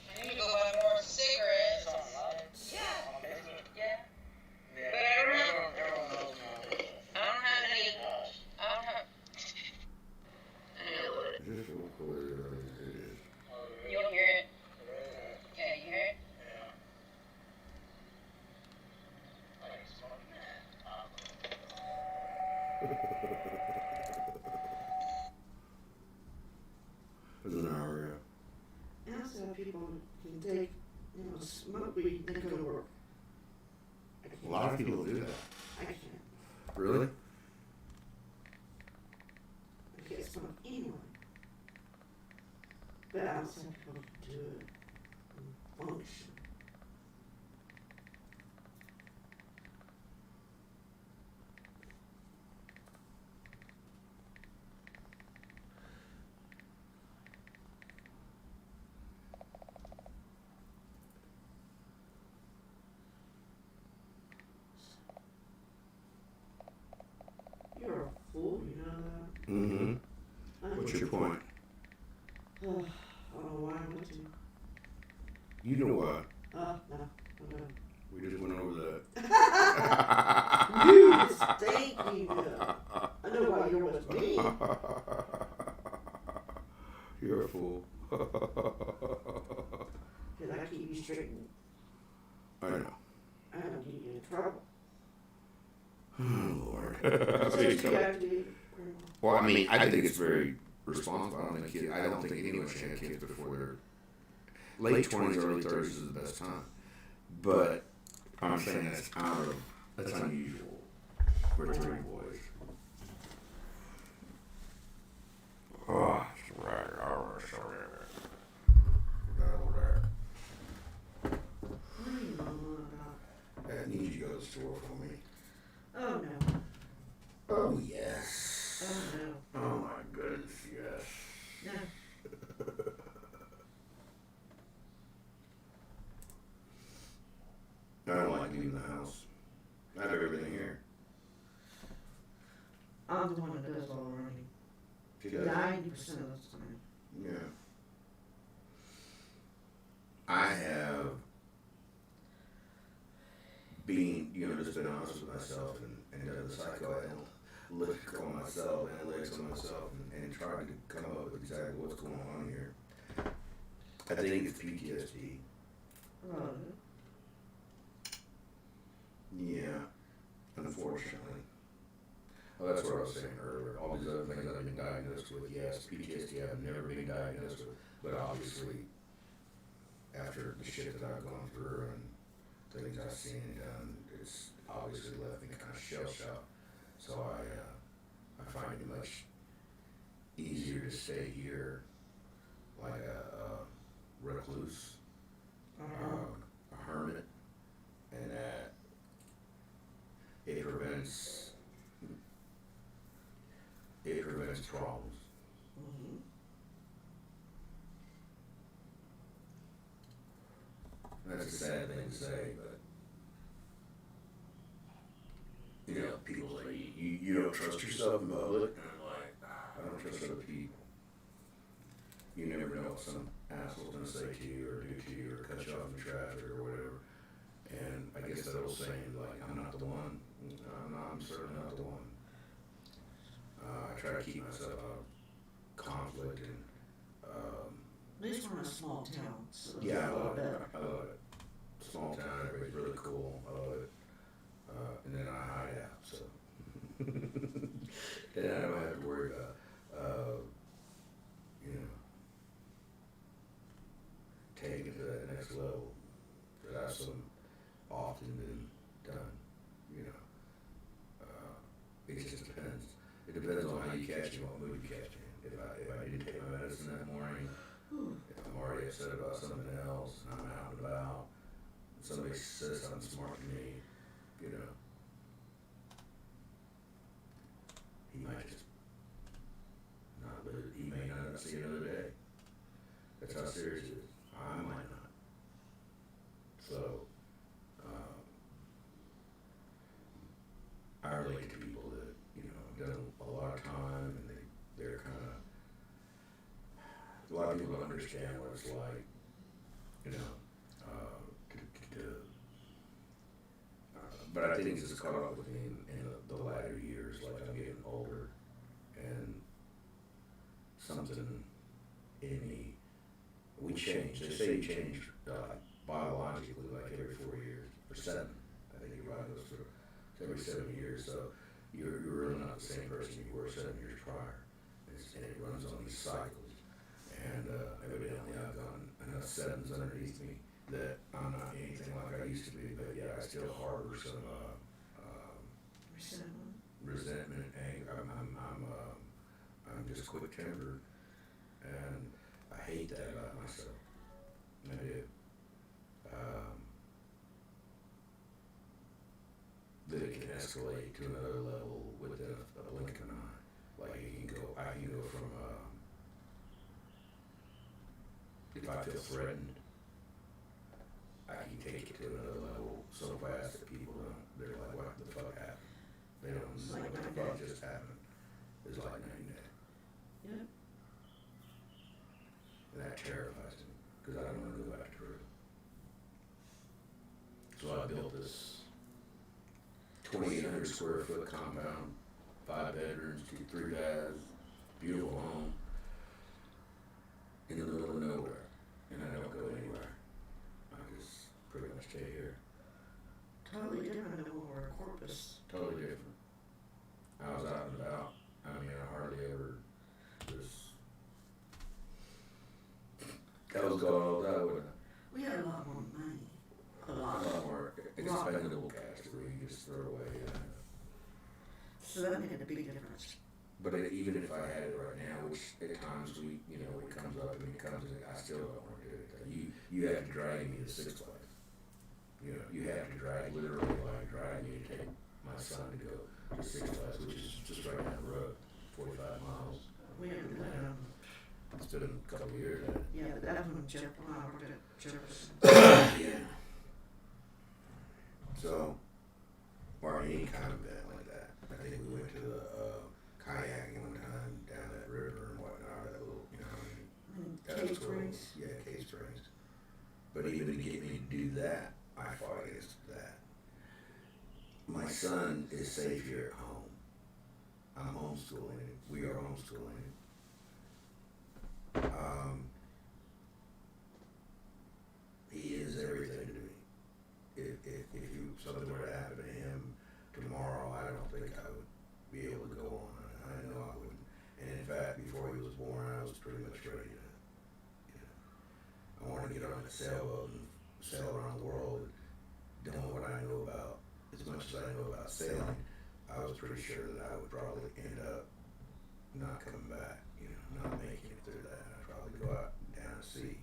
I need to go buy more cigarettes. Yeah. But I don't have any. I don't have. I know what it is. You want to hear it? Yeah, you hear it? It was an hour ago. That's how people can take, smoke weed and go to work. I A lot of people do that. I can't. Really? I can't smoke anyway. But I also have people do it and function. You're a fool, you know that? Mm-hmm. What's your point? I don't know why I went to. You know what? No. We just went over that. You stink, you know. I know why you're with me. You're a fool. Because I keep you straight and I know. I don't get you in trouble. Oh, Lord. That's what you gotta do, Grandma. Well, I mean, I think it's very responsible. I don't think anyone should have kids before their late 20s, early 30s is the best time. But I'm saying that's unusual for three boys. Oh, that's right. What are you mama about? I need you to go to the store for me. Oh no. Oh, yes. Oh no. Oh, my goodness, yes. No. I don't like leaving the house. I have everything here. I'm the one that does all the running. She does. 90% of the time. Yeah. I have been, just been honest with myself and done the psychoanalytic on myself, analytics on myself, and tried to come up with exactly what's going on here. I think it's PTSD. Right. Yeah, unfortunately. Well, that's what I was saying earlier. All these other things I've been diagnosed with, yes, PTSD I've never been diagnosed with, but obviously, after the shit that I've gone through and things I've seen and done, it's obviously left me kind of shell-shocked. So I find it much easier to stay here like a recluse, a hermit, and that it prevents problems. Mm-hmm. That's a sad thing to say, but people say you don't trust yourself in public, and I'm like, I don't trust other people. You never know what some asshole's gonna say to you or do to you or cut you off in traffic or whatever. And I guess that old saying, like, I'm not the one. I'm certainly not the one. I try to keep myself out of conflict and At least we're small town, so it's Yeah, I a lot love it. better. I love it. Small town, everybody's really cool. I love it. And then I hide out, so. Then I don't have to worry about, you know, taking it to that next level that I've so often been done, you know. It just depends. It depends on how you catch it, what mood you catch it in. If I didn't take my medicine that morning, if I'm already upset about something else, and I'm out and about, and somebody says something smart to me, you know, he might just not live, he may not see another day. That's how serious it is. I might not. So, I relate to people that, you know, have done a lot of time and they're kind of, a lot of people don't understand what it's like, you know, but I think it's just caught up with me in the latter years, like I'm getting older and something in me, we change. They say you change biologically like every 4 years, or 7. I think your body goes through every 7 years, so you're really not the same person you were 7 years prior. And it runs on these cycles. And evidently I've gone enough 7s underneath me that I'm not anything like I used to be, but yeah, I still harbor some resentment, anger. I'm just quick tempered, and I hate that about myself. I do. That it can escalate to another level within a blink of an eye. Like I can go from if I feel threatened, I can take it to another level so fast that people they're like, what the fuck happened? They don't know what the fuck just happened. It's like night and day. Yep. And that terrifies me because I don't want to go back to prison. So I built this 2,800 square foot compound, 5 bedrooms, 3 baths, beautiful home in the middle of nowhere, and I don't go anywhere. I just pretty much stay here. Totally different than when we were in Corpus. Totally different. I was out and about. I mean, I hardly ever just. That was called, We had a lot more money. A a lot. lot more expendable cash where you just throw away. So that made a big difference. But even if I had it right now, which at times it comes up and it comes in, I still don't want to do it. You have to drag me to Six Flags. You know, you have to drag me to take my son to go to Six Flags, which is just right down the road, 45 miles. We had to let them. It's been a couple of years. Yeah, but that one, when I worked at Jefferson. Yeah. So, or any kind of event like that. I think we went to the kayaking one time down that river and whatnot. That little, you know, that Cave was cool. Springs. Yeah, Cave Springs. But even to get me to do that, I fought against that. My son is safe here at home. I'm homeschooling him. We are homeschooling him. He is everything to me. If something were to happen to him tomorrow, I don't think I would be able to go on. I know I wouldn't. And in fact, before he was born, I was pretty much ready to, I wanted to get on a sailboat and sail around the world. Knowing what I know about, as much as I know about sailing, I was pretty sure that I would probably end up not coming back, not making it through that. I'd probably go out down to sea.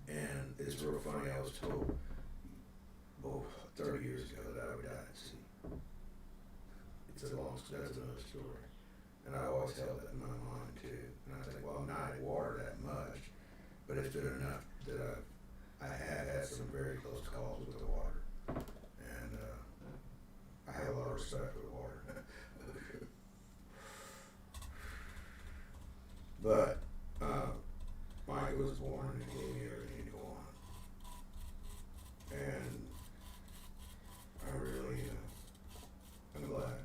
And it's real funny, I was told, 30 years ago that I would die at sea. That's another story. And I always held that in my mind too. And I think, well, I'm not in water that much, but it's been enough that I have had some very close calls with the water. And I have a lot of respect for the water. But Michael was born and he gave me everything to go on. And I really, I'm glad,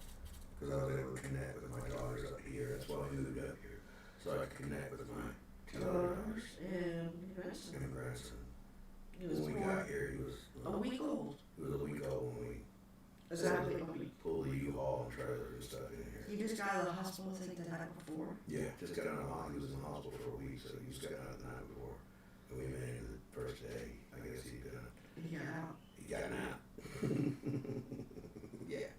because I was able to connect with my daughters up here. That's why I moved up here, so I could connect with my two other daughters. And And got out of hospital. He was in the hospital for a week, so he just got out the night before. And we met him the first day. I guess he He got out. got out. Yeah.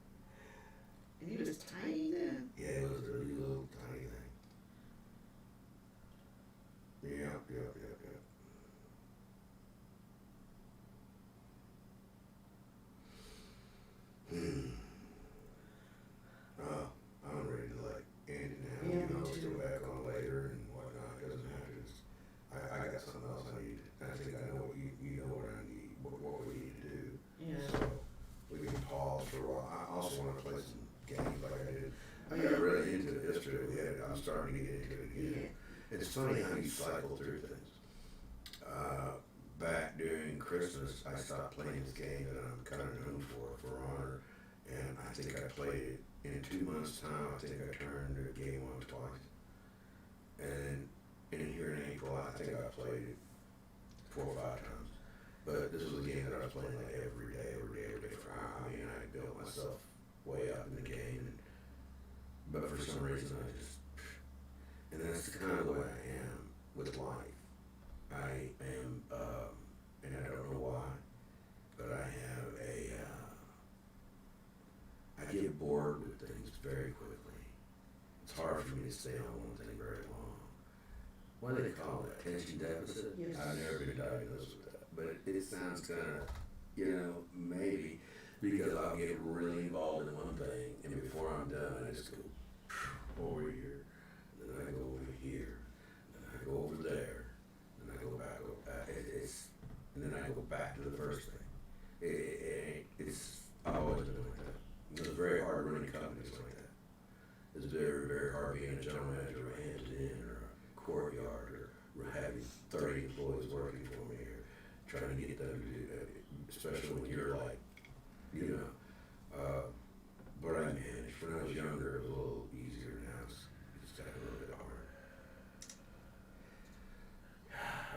And he was tiny then. Yeah, it was a really little tiny thing. Yep. I'm ready to like end it now. Yeah, You know, me too. go back on later and whatnot. It doesn't have to just. I got something else I need. I think I know what you know what I need. What we need to do. Yeah. So we can pause for a while. I also want to play some games like I did. I got really into it yesterday. I'm starting to get into it again. It's funny how you cycle through things. Back during Christmas, I stopped playing this game that I'm kind of known for Honor, and I think I played it in 2 months' time. I think I turned the game on twice, and here in April, I think I played it 4 or 5 times. But this was a game that I was playing like every day. I mean, I built myself way up in the game, but for some reason, and that's the kind of way I am with life. I am, and I don't know why, but I have I get bored with things very quickly. It's hard for me to stay on one thing very long. What do they call it? Attention deficit? Yes. I've never been diagnosed with that, but it sounds kind of, maybe because I'll get really involved in one thing, and before I'm done, I just go over here, then I go over here, then I go over there. And I go back, and then I go back to the first thing. It's I've always been like that. It's very hard running companies like that. It's very, very hard being a general manager of a Hampton Inn or a Courtyard or having 30 employees working for me or trying to get them to do that, especially when you're like, but I managed. When I was younger, it was a little easier. Now it's got a little bit harder.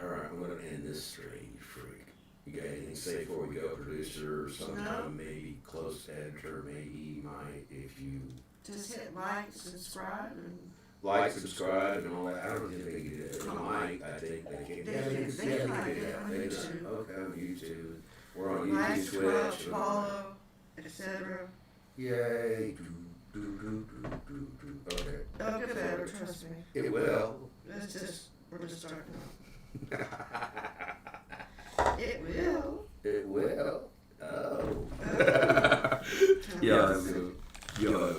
All right, I'm going to end this stream, you freak. You got anything to say before we go, producer, or sometime maybe close editor, maybe might, if you Just hit like, subscribe, and like, subscribe, and all that. I don't think they can do that. They might, I think they can. They Yeah, can- can they do can that. like it on They can. YouTube. Okay, on YouTube. We're on like, YouTube, subscribe, Twitch. follow, etc. Yay. Okay. It'll get better, trust me. It will. We're just starting. It will. It will. Oh. Oh. Yeah, that's good. Yeah.